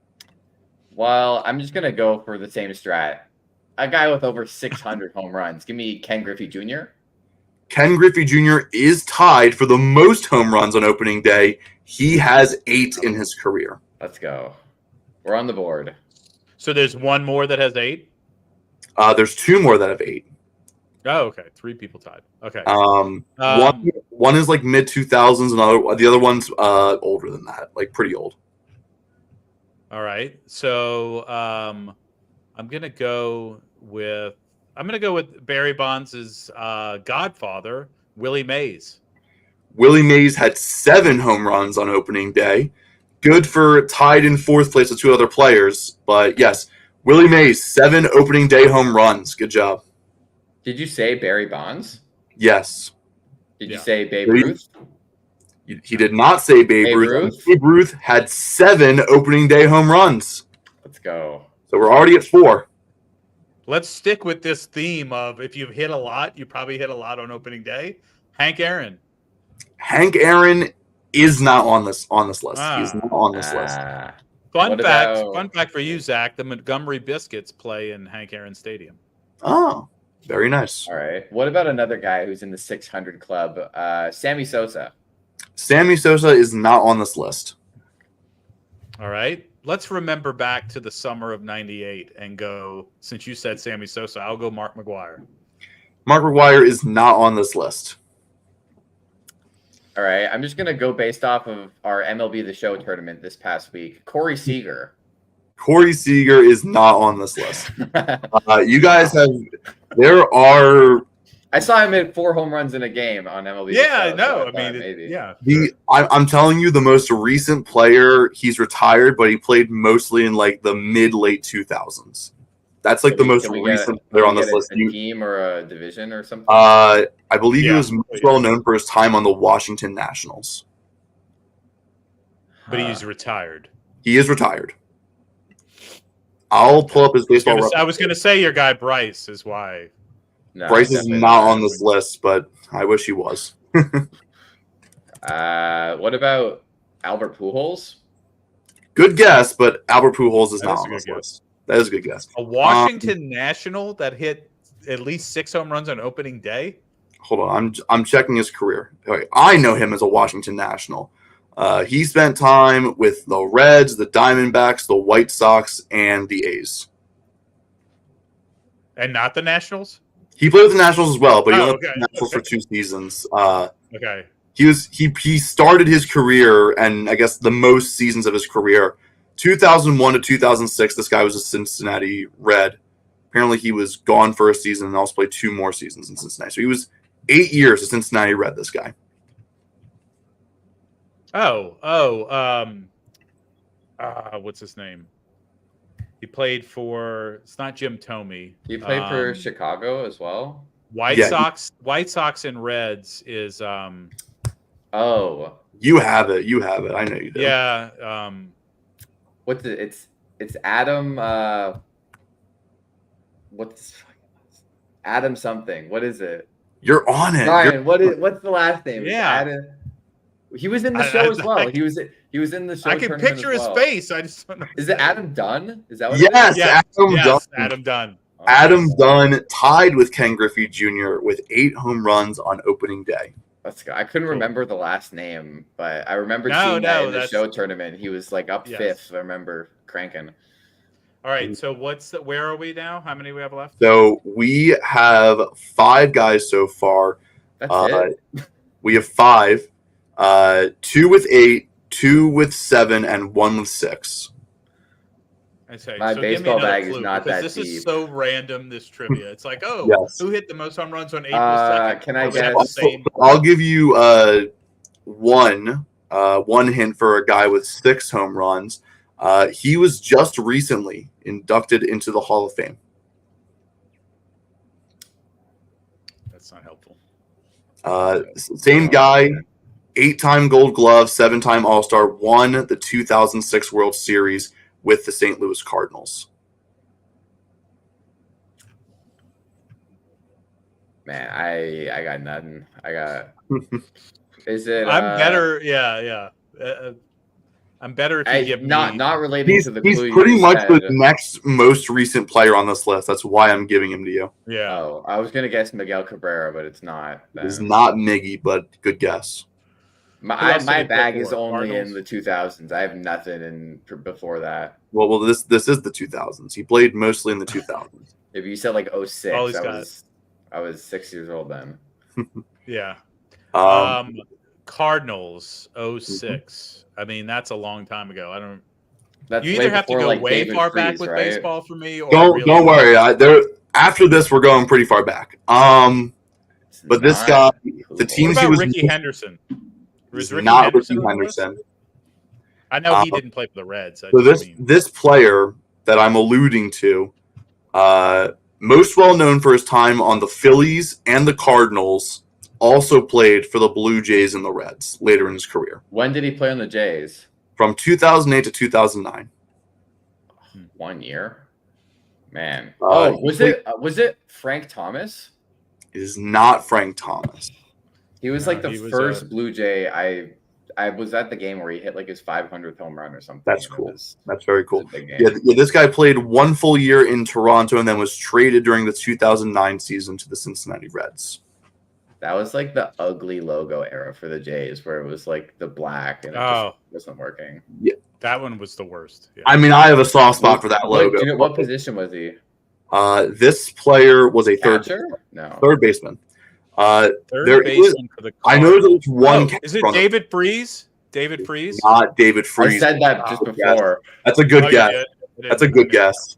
Well, I'm just going to go for the same strat. A guy with over 600 home runs. Give me Ken Griffey Jr. Ken Griffey Jr. is tied for the most home runs on opening day. He has 8 in his career. Let's go. We're on the board. So there's one more that has 8? There's 2 more that have 8. Oh, okay. 3 people tied. Okay. One is mid 2000s, the other one's older than that, pretty old. All right. So I'm gonna go with Barry Bonds' godfather, Willie Mays. Willie Mays had 7 home runs on opening day. Good for tied in 4th place with 2 other players, but yes, Willie Mays, 7 opening day home runs. Good job. Did you say Barry Bonds? Yes. Did you say Babe Ruth? He did not say Babe Ruth. Babe Ruth had 7 opening day home runs. Let's go. So we're already at 4. Let's stick with this theme of if you've hit a lot, you probably hit a lot on opening day. Hank Aaron. Hank Aaron is not on this list. He's not on this list. Fun fact for you, Zach. The Montgomery Biscuits play in Hank Aaron Stadium. Oh, very nice. All right. What about another guy who's in the 600 club? Sammy Sosa. Sammy Sosa is not on this list. All right. Let's remember back to the summer of '98 and go, since you said Sammy Sosa, I'll go Mark McGwire. Mark McGwire is not on this list. All right. I'm just going to go based off of our MLB The Show tournament this past week. Corey Seager. Corey Seager is not on this list. You guys have – there are – I saw him hit 4 home runs in a game on MLB. Yeah, The Show, no, so I mean, maybe. yeah. I'm telling you, the most recent player, he's retired, but he played mostly in like the mid-late 2000s. That's like the most recent player on this list. A team or a division or something? I believe he was most well known for his time on the Washington Nationals. But he's retired. He is retired. I'll pull up his baseball reference. I was going to say your guy Bryce is why. No, Bryce is not on this list, but I wish he was. What about Albert Pujols? Good guess, but Albert Pujols is not on this list. That is a good guess. A Washington National that hit at least 6 home runs on opening day? Hold on. I'm checking his career. Okay, I know him as a Washington National. He spent time with the Reds, the Diamondbacks, the White Sox, and the A's. And not the Nationals? He played with the Nationals as well, but he only played with the Nationals for 2 seasons. Okay. He started his career, and I guess the most seasons of his career, 2001 to 2006. This guy was a Cincinnati Red. Apparently, he was gone for a season and also played 2 more seasons in Cincinnati. So he was 8 years a Cincinnati Red. This guy. What's his name? He played for. It's not Jim Thome. He played for Chicago as well. White Sox and Reds is. Oh, you have it. You have it. I know you do. Yeah. What's it? It's Adam. What's Adam something? What is it? You're on it. Ryan, what's the last name? Yeah. Adam, he was in the show as well. He was in the show. I can picture his face. I just don't know. Is it Adam Dunn? Is that what yes, it is? Adam Dunn. Adam Dunn tied with Ken Griffey Jr. with 8 home runs on opening day. Let's go. I couldn't remember the last name, but I remember seeing that in the show tournament. He was like up 5th. I remember cranking. All right. So where are we now? How many we have left? So we have 5 guys so far. That's it. We have 5. 2 with 8, 2 with 7, and 1 with 6. My baseball bag is not that deep. This is deep. so random, this trivia. It's like, who hit the most home runs on April 2nd? Can I guess? I'll give you one hint for a guy with 6 home runs. He was just recently inducted into the Hall of Fame. That's not helpful. Same guy, 8-time Gold Glove, 7-time All-Star, won the 2006 World Series with the St. Louis Cardinals. Man, I got nothing. Is it? I'm better. Yeah. I'm better if you give me. Not relating to the clue. He's pretty much the next most recent player on this list. That's why I'm giving him to you. Yeah. Oh, I was gonna guess Miguel Cabrera, but it's not. It's not Miggy, but good guess. My bag is only in the 2000s. I have nothing in before that. Well, this is the 2000s. He played mostly in the 2000s. If you said like 06, I was 6 years old then. Yeah. Cardinals 06. I mean, that's a long time ago. I don't. That's you either have to go like way David far Freese, back with baseball for me, or don't worry. After this, we're going pretty far back. But this guy, the teams he was Ricky Henderson. Not Ricky Henderson. I know he didn't play for the Reds. So this player that I'm alluding to, most well known for his time on the Phillies and the Cardinals, also played for the Blue Jays and the Reds later in his career, When did he play on the Jays? from 2008 to 2009. 1 year. Man. Uh, Was it Frank Thomas? It is not Frank Thomas. He was No, like the he was, first Blue Jay. I was at the game where he hit like his 500th home run or something. That's and it cool. was That's very cool. a big game. Yeah, this guy played 1 full year in Toronto and then was traded during the 2009 season to the Cincinnati Reds. That was like the ugly logo era for the Jays, where it was like the black and it Oh. just wasn't working. That one was the worst. Yeah. I mean, I have a soft spot for that logo. Do you know what position was he? This player was a Catcher? No. third baseman. Third there baseman for the I know Cardinals. there's one. Oh, catcher is it on the- David Freese? David Freese? Not David I Freese. said that just before. That's a good Oh, you guess. did? It That's is. a good Okay. guess.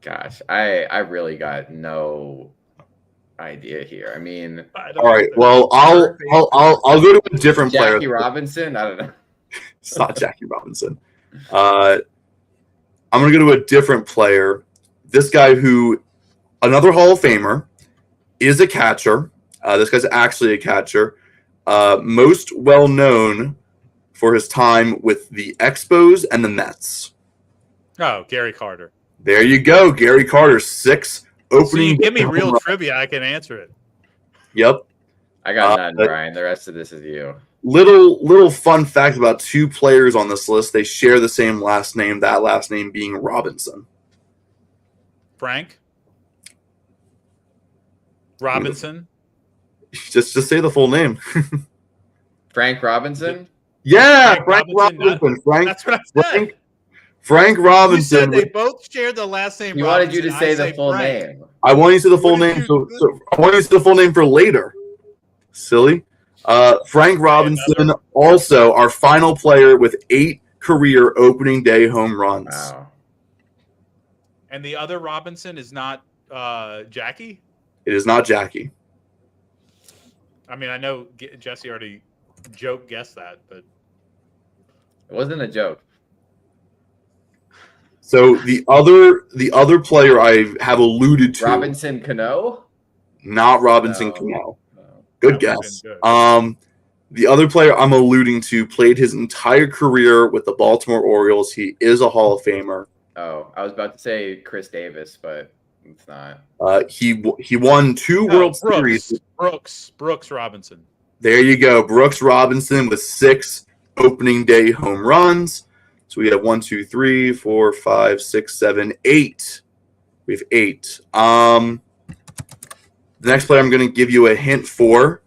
Gosh, I really got no idea here. I mean, I don't All right. know. Well, I'll go to a different player. Jackie Robinson. I don't know. It's not Jackie Robinson. I'm going to go to a different player. This guy who, another Hall of Famer, is a catcher. This guy's actually a catcher. Most well known for his time with the Expos and the Mets. Oh, Gary Carter. There you go. Gary Carter, 6 So opening. you give me home real run. trivia, I can answer it. Yep. I got none, but- Brian. The rest of this is you. Little fun fact about 2 players on this list. They share the same last name, that last name being Robinson. Frank Robinson. Just say the full name. Frank Robinson. Yeah, Frank Frank Robinson, Robinson. Frank That's what I said. Frank You Robinson. said they both shared the last name. He wanted you to Robinson. say I the full Frank. name. I want you to say the full What did name. you- So I want you to say the full name for later. Silly. Frank Robinson, also our final player with 8 career opening day home runs. Wow. And the other Robinson is not Jackie. It is not Jackie. I mean, I know Jesse already guessed that, but It wasn't a joke. So the other player I have alluded to, Robinson Cano. not Robinson No. Cano. No. Good That would've guess. been good. The other player I'm alluding to played his entire career with the Baltimore Orioles. He is a Hall of Famer. Oh, I was about to say Chris Davis, but it's not. He won 2 No, World Series. Brooks Robinson. There you go, Brooks Robinson with 6 opening day home runs. So we have 1, 2, 3, 4, 5, 6, 7, 8. We have 8. The next player I'm going to give you a hint for.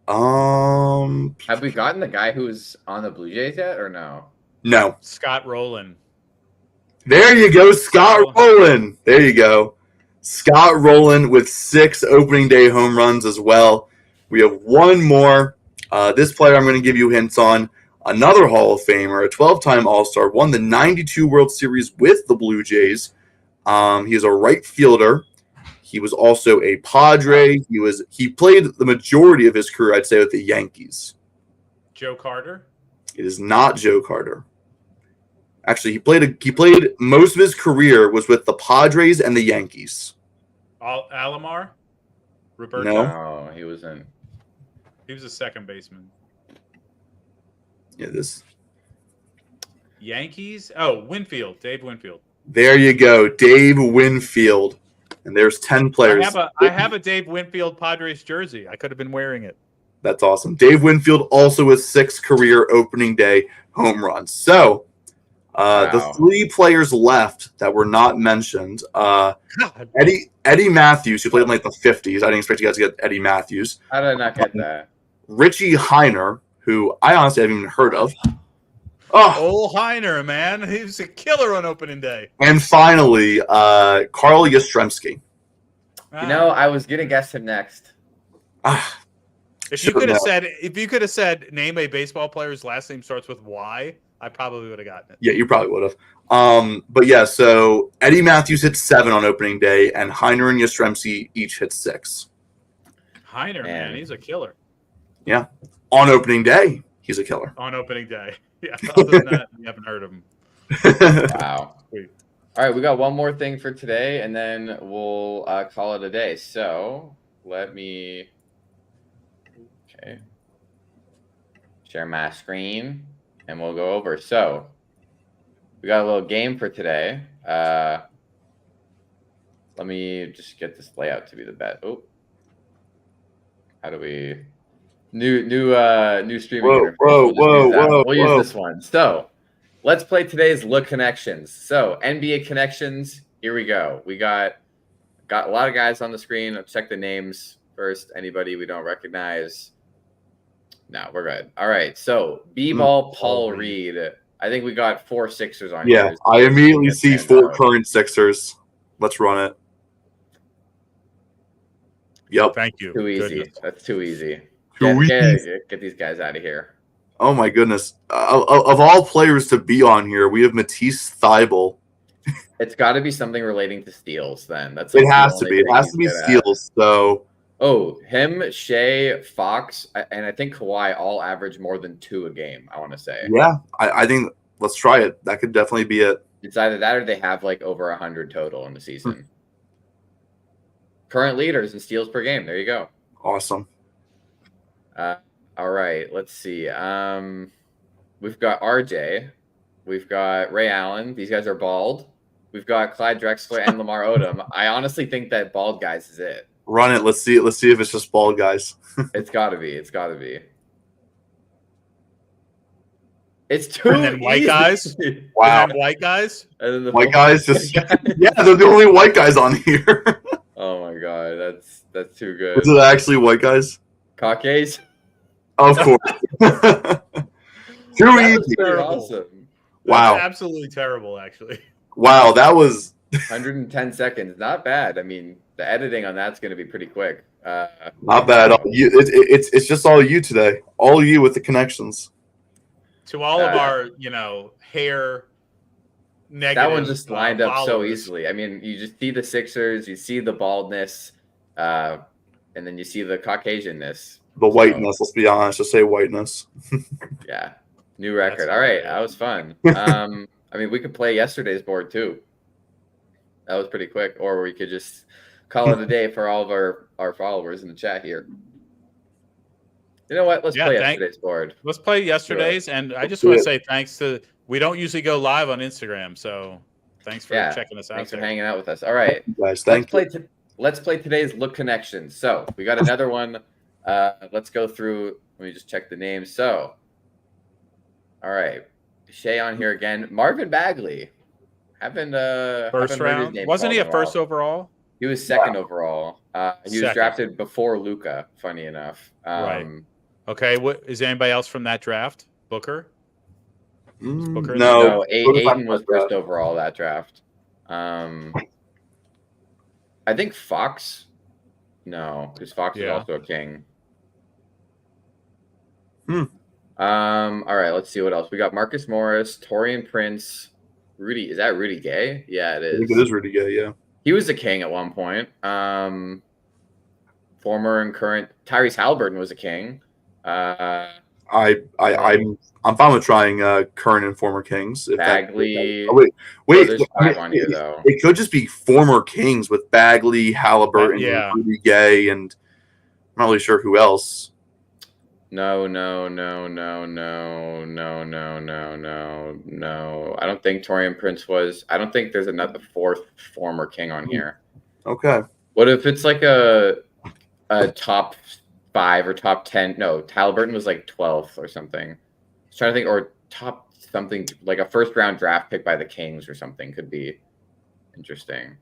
Have we gotten the guy who's on the Blue Jays yet, or no? No. Scott Rowland. There you go, Scott Rowland. There you go. Scott Rowland with 6 opening day home runs as well. We have one more. This player I'm going to give you hints on. Another Hall of Famer, a 12-time All-Star, won the 92 World Series with the Blue Jays. He is a right fielder. He was also a Padre. He played the majority of his career, I'd say, with the Yankees. Joe Carter. It is not Joe Carter. Actually, he played most of his career was with the Padres and the Yankees. Alomar. Roberto. No. No, he wasn't. He was a second baseman. Yeah, this. Yankees. Oh, Winfield. Dave Winfield. There you go, Dave Winfield. And there's 10 players. I have a Dave Winfield Padres jersey. I could have been wearing it. That's awesome. Dave Winfield also with 6 career opening day home runs. So the Wow. 3 players left that were not mentioned. God. Eddie Matthews, who played in like the 50s. I didn't expect you guys to get Eddie Matthews. How did I not get that? Richie Heiner, who I honestly haven't even heard of. Oh, Old Heiner, man. He was a killer on opening day. and finally, Carl Yastrzemski. You know, I was gonna guess him next. Ah, if you sure could have enough. said name a baseball player's last name starts with Y, I probably would have gotten it. yeah, you probably would have. But yeah, so Eddie Matthews hit 7 on opening day, and Heiner and Yastrzemski each hit 6. Heiner, man, Man. he's a killer On opening day, he's a killer. on opening day. Yeah, other than that, you haven't heard of him. Wow. Sweet. All right, we got one more thing for today, and then we'll call it a day. So let me. Okay. Share my screen, and we'll go over. So, we got a little game for today. Let me just get this layout to be the best. Oh, how do we new streaming interface? We'll use this one. So, let's play today's Look Connections. So, NBA Connections. Here we go. We got a lot of guys on the screen. Let's check the names first. Anybody we don't recognize? No, we're good. All right. So B-ball, Paul Reed. I think we got 4 Sixers on here. Yeah, I immediately see 4 current Sixers. Let's run it. Yep. Thank you. Too easy. Goodness. That's too easy. Get these guys out of here. Oh my goodness. Of all players to be on here, we have Matisse Thybulle. It's got to be something relating to steals. Then that's. It has to be. It has to be steals. So. Oh, him, Shea, Fox, and I think Kawhi all average more than 2 a game, I want to say. Yeah, I think let's try it. That could definitely be it. It's either that or they have like over 100 total in the season. Current leaders in steals per game. There you go. Awesome. All right, let's see. We've got RJ. We've got Ray Allen. These guys are bald. We've got Clyde Drexler and Lamar Odom. I honestly think that bald guys is it. Run it. Let's see if it's just bald guys. It's got to be. It's got to be. It's too and then white easy. Guys. Wow. And then white guys. And then the white guys just yeah, they're the only white guys on here. Oh my god, that's too good. Is it actually white guys? Caucasian? Of course. Too easy. Awesome. Wow. That's absolutely terrible, actually. Wow, that was 110 seconds. Not bad. I mean, the editing on that's going to be pretty quick. Not bad. It's just all you today. All you with the connections. To all of our, hair negative. That one just lined up followers. so easily. I mean, you just see the Sixers, you see the baldness, and then you see the Caucasianness. The whiteness, let's be honest. Just say whiteness. Yeah. New record. All right. That was fun. I mean, we could play yesterday's board too. That was pretty quick. Or we could just call it a day for all of our followers in the chat here. You know what? Let's play yesterday's board. Let's play yesterday's. And I just want to say thanks to – we don't usually go live on Instagram. So thanks for checking us out. Thanks for hanging out with us. All right. Guys, let's play today's Look Connections. So we got another one. Let's go through. Let me just check the names. So, all right. Shea on here again. Marvin Bagley. First round. Wasn't he a first overall? He was second overall. He was drafted before Luka, funny enough. Right. Okay. What is anybody else from that draft? Booker? Booker? No. Aiden was first overall that draft. I think Fox. No, because Fox is also a king. All right, let's see what else. We got Marcus Morris, Taurean Prince, Rudy. Is that Rudy Gay? Yeah, it is. I think it is Rudy Gay, yeah. He was a king at one point. Former and current Tyrese Halliburton was a king. I'm fine with trying current and former kings. Bagley. Wait. There's 5 on here though. It could just be former kings with Bagley, Halliburton, Rudy Gay, and I'm not really sure who else. No. I don't think Taurean Prince was. I don't think there's another 4th former king on here. Okay. What if it's like a top 5 or top 10? No, Halliburton was like 12th or something. I was trying to think, or top something like a first round draft pick by the Kings or something could be interesting.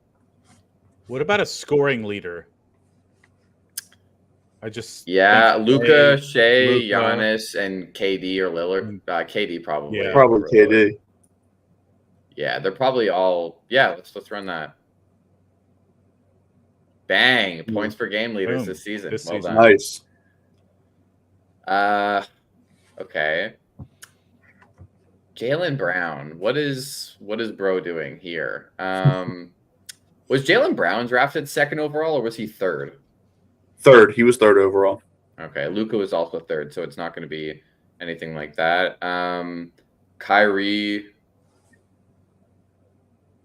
What about a scoring leader? Luka, Shea, Giannis, and KD or Lillard. KD probably. Yeah, probably KD. Yeah, they're probably all. Yeah, let's run that. Bang! Points per game leaders this season. Well done. Nice. Okay. Jaylen Brown. What is bro doing here? Was Jaylen Brown drafted 2nd overall or was he 3rd? 3rd. He was 3rd overall. Okay. Luka was also 3rd, so it's not going to be anything like that. Kyrie.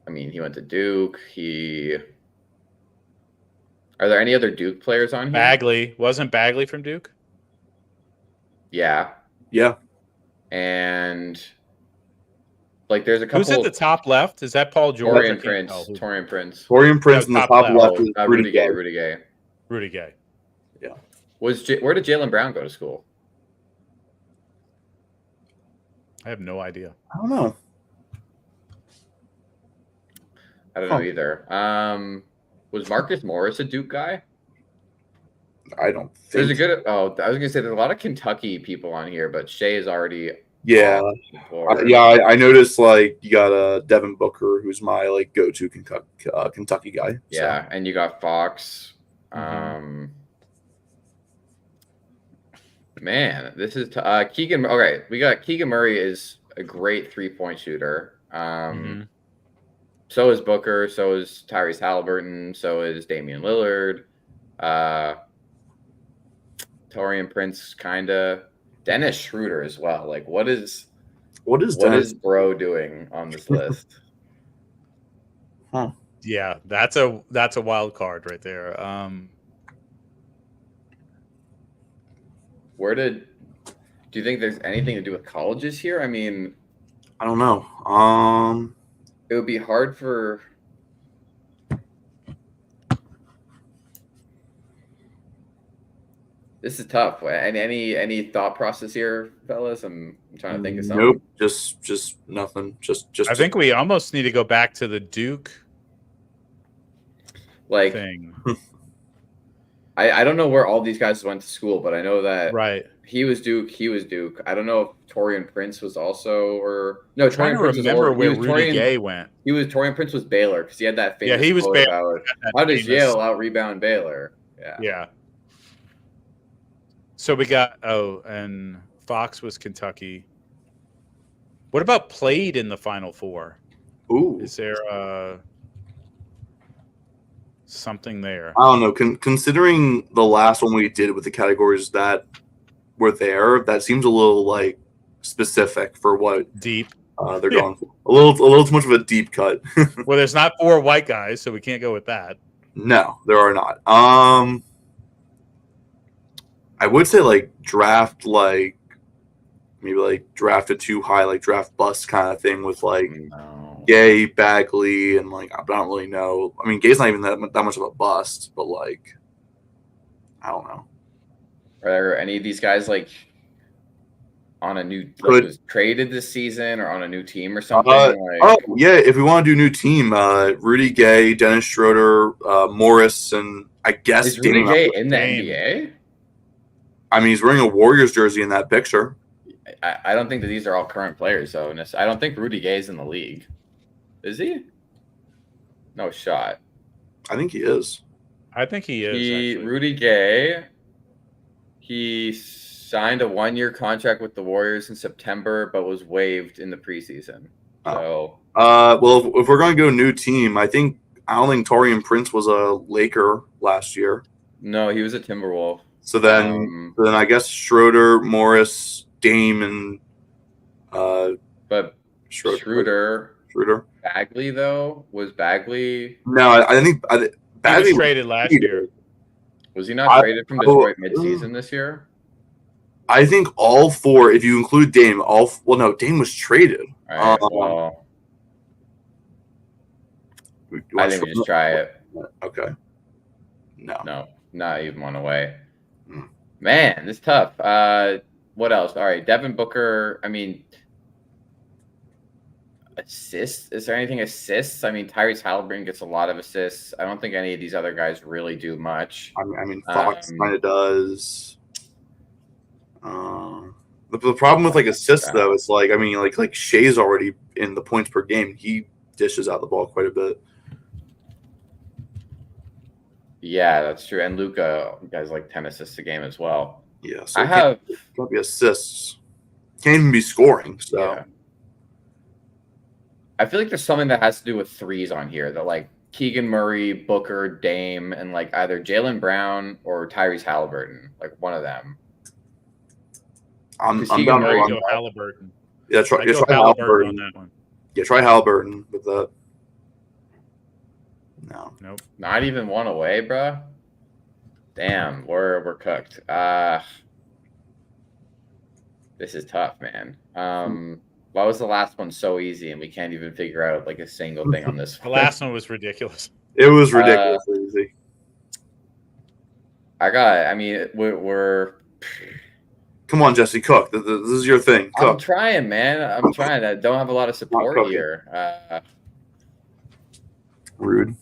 I mean, he went to Duke. Are there any other Duke players on here? Bagley. Wasn't Bagley from Duke? Yeah. Yeah. And like there's a couple. Who's at the top left? Is that Paul George? Torian Prince. Torian Prince. Torian Prince in the top top left. left is Rudy Gay. Rudy Gay. Rudy Gay. Yeah. Where did Jaylen Brown go to school? I have no idea. I don't know. I don't know either. Was Marcus Morris a Duke guy? I don't think. There's a good. Oh, I was gonna say there's a lot of Kentucky people on here, but Shea is already. Yeah. I noticed like you got Devin Booker, who's my like go-to Kentucky guy. Yeah, and you got Fox. Man, this is Keegan. Okay, we got Keegan Murray is a great 3-point shooter. So is Booker. So is Tyrese Halliburton. So is Damian Lillard. Torian Prince, kinda. Dennis Schroeder as well. Like, what is Bro doing on this list? Huh? Yeah, that's a wild card right there. Do you think there's anything to do with colleges here? I mean, I don't know. It would be hard for. This is tough. Any thought process here, fellas? I'm trying to think of something. Nope. Just nothing. Just. I think we almost need to go back to the Duke like thing. I don't know where all these guys went to school, but I know that Right. he was Duke. I don't know if Torian Prince was also or no. I'm trying Torian to Prince was remember older. where Rudy Gay went. Torian Prince was Baylor because he had that famous. Yeah, he was quote Baylor. about, how does Yale out rebound Baylor? Yeah. Yeah. So we got and Fox was Kentucky. What about played in the Final Four? Ooh. Is there something there? I don't know. Considering the last one we did with the categories that were there, that seems a little like specific for what Deep. they're going for. A little too much of a deep cut. Well, there's not 4 white guys, so we can't go with that. No, there are not. I would say like draft like maybe like drafted too high, like draft bust kind of thing with like Gay, Bagley, and like I don't really know. I mean, Gay's not even that much of a bust, but like I don't know. Are there any of these guys like on a new was traded this season or on a new team or something? Oh yeah, if we want to do new team, Rudy Gay, Dennis Schroeder, Morris, and I guess is Rudy Gay in the NBA? I mean, he's wearing a Warriors jersey in that picture. I don't think that these are all current players, though. I don't think Rudy Gay's in the league. Is he? No shot. I think he is. I think he is. Rudy Gay. He signed a 1-year contract with the Warriors in September, but was waived in the preseason. So, well, if we're going to go new team, I don't think Torian Prince was a Laker last year. No, he was a Timberwolf. So then I guess Schroeder, Morris, Dame, and but Schroeder. Bagley though was Bagley. No, I think Bagley was traded last year. Was he not traded from Detroit midseason this year? I think all 4, if you include Dame, no, Dame was traded. All right, well, I think we just try it. Okay. No, not even one away. Man, this is tough. What else? All right, Devin Booker. I mean, assists. Is there anything assists? I mean, Tyrese Halliburton gets a lot of assists. I don't think any of these other guys really do much. I mean, Fox kind of does. The problem with like assists though is like, I mean, like Shea's already in the points per game. He dishes out the ball quite a bit. Yeah, that's true. And Luka has like 10 assists a game as well. Yeah, so can't be assists. Can't even be scoring. So yeah. I feel like there's something that has to do with threes on here. That like Keegan Murray, Booker, Dame, and like either Jaylen Brown or Tyrese Halliburton, like one of them. I'm down to Halliburton. Yeah, try Halliburton on that one. Yeah, try Halliburton with that. No. Nope. Not even one away, bruh. Damn, we're cooked. This is tough, man. Why was the last one so easy and we can't even figure out like a single thing on this The one? last one was ridiculous. It was ridiculously easy. I mean, we're Come on, Jesse, cook. This is your thing. I'm Cook. trying, man. I'm trying. I don't have a lot of support cooking. here. Rude.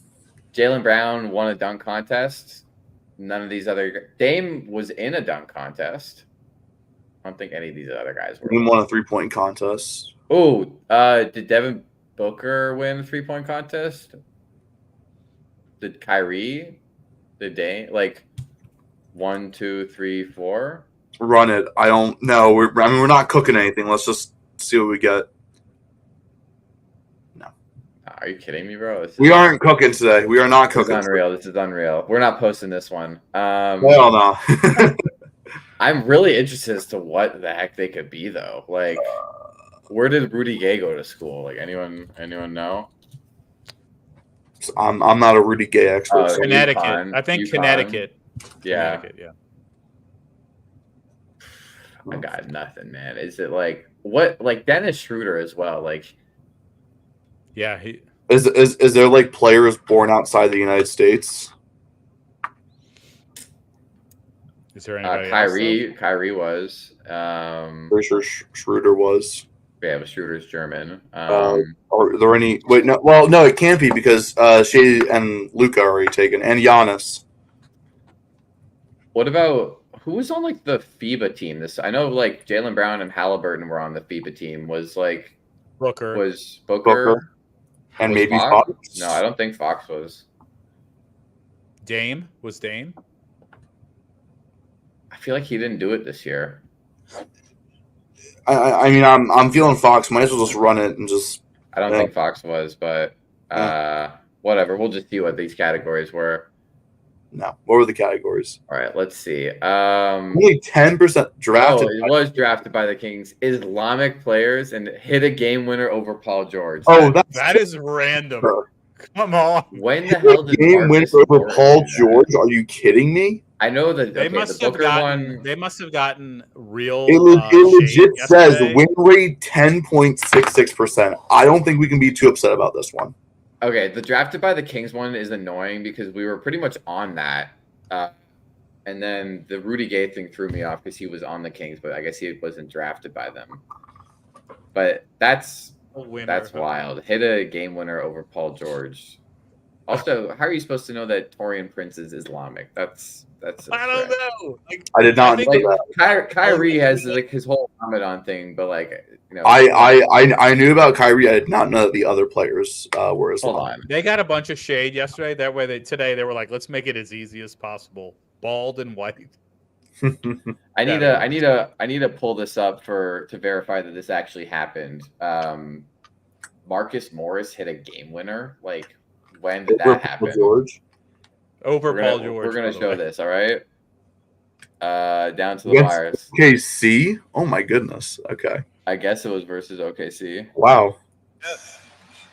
Jaylen Brown won a dunk contest. None of these other Dame was in a dunk contest. I don't think any of these other guys were. We won a 3-point contest. Oh, did Devin Booker win a 3-point contest? Did Kyrie? Did Dame? Like 1, 2, 3, 4? Run it. I don't know. We're not cooking anything. Let's just see what we get. Are you kidding me, bro? We aren't cooking today. We are not This is cooking. unreal. This is unreal. We're not posting this one. Hell no. I'm really interested as to what the heck they could be, though. Like, where did Rudy Gay go to school? Like, anyone know? I'm not a Rudy Gay expert. so- Connecticut. UConn. I think UConn. Connecticut. Yeah, Connecticut, yeah. I got nothing, man. Is it like what? Like Dennis Schroeder as well. Like, Yeah, Is there like players born outside the United States? is there anybody else, though? Kyrie was. Pretty sure Schroeder was. Yeah, but Schroeder's German. Are there any? Wait, no. Well, no, it can't be because Shea and Luka are already taken, and Giannis. What about who was on like the FIBA team? I know like Jaylen Brown and Halliburton were on the FIBA team. Was Booker. Booker And was maybe Fox? No, I don't think Fox was. Dame was Dame. I feel like he didn't do it this year. I mean, I'm feeling Fox. Might as well just run it and just. I don't Yeah. think Fox was, but whatever. We'll just see what these categories were. No. What were the categories? All right, let's see. Only 10% drafted. It was drafted by the Kings. Islamic players and hit a game winner over Paul George. That is random. Sure. Come on. When the hell did Game win Marcus over Morris Paul do that? George? Are you kidding me? I know that They okay, must the have Booker gotten. one. They must have gotten real. It legit shade says yesterday. win rate 10.66%. I don't think we can be too upset about this one. Okay, the drafted by the Kings one is annoying because we were pretty much on that. And then the Rudy Gay thing threw me off because he was on the Kings, but I guess he wasn't drafted by them. But that's Winner. wild. Hit a game winner over Paul George. Also, how are you supposed to know that Torian Prince is Islamic? That's a I don't stretch. know. Like, I did not I think know Like that. Kyrie has like his whole Ramadan thing, but like I knew about Kyrie. I did not know that the other players were hold Islamic. on. they got a bunch of shade yesterday. That way, today they were like, let's make it as easy as possible. Bald and white. I need to pull this up to verify that this actually happened. Marcus Morris hit a game winner. Like when did that happen? George. Over We're Paul gonna, George. we're gonna by the show way. this. All right. Down to the Yes. wires. KC? Oh my goodness. Okay. I guess it was versus OKC. Wow.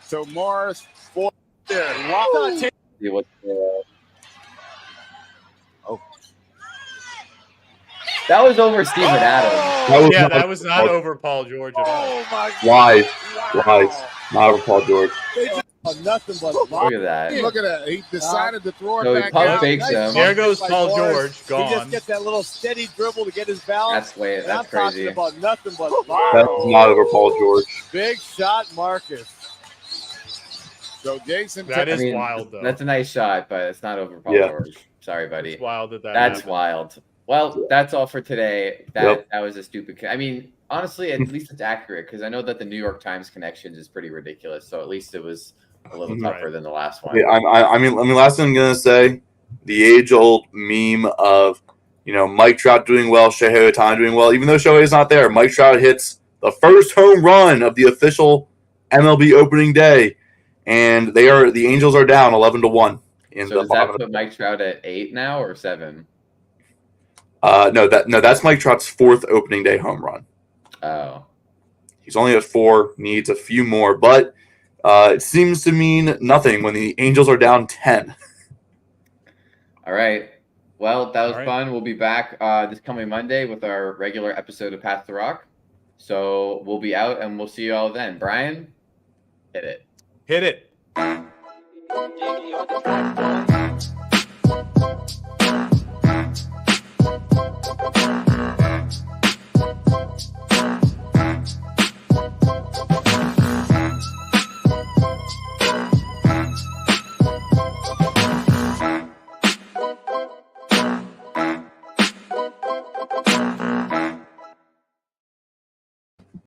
So Morris, four there. Walk on, take See what? Oh. That was over Steven Adams. That was Yeah, not- that was not over Paul George at all. Oh my Lies. Wow. Lies. Not over Paul George. They just nothing but Look at that. Look at that. He decided to throw it So he back pump out. fakes him. There goes by Paul Morris. George, He gone. just gets that little steady dribble to get his balance. That's And I'm crazy. talking about nothing but That's not over Paul George. big shot, Marcus. So Jason, That is I mean, wild, though. That's a nice shot, but it's not over Paul Yeah. George. Sorry, buddy. It's wild that That's happened. wild. Well, that's all for today. That Yep. that was a stupid. I mean, honestly, at least it's accurate because I know that the New York Times connections is pretty ridiculous. So at least it was a little Mhm. tougher than the last one. Yeah, I mean, last thing I'm gonna say, the age-old meme of Mike Trout doing well, Shohei Ohtani doing well. Even though Shohei's not there, Mike Trout hits the first home run of the official MLB opening day, and the Angels are down 11-1 in So the does that bottom. put Mike Trout at 8 now or 7? No, that's Mike Trout's fourth opening day home run. Oh, He's only at 4, needs a few more, but it seems to mean nothing when the Angels are down 10. all right. Well, that was All right. fun. We'll be back this coming Monday with our regular episode of Path to Rock. So we'll be out, and we'll see you all then. Brian, hit it. Hit it.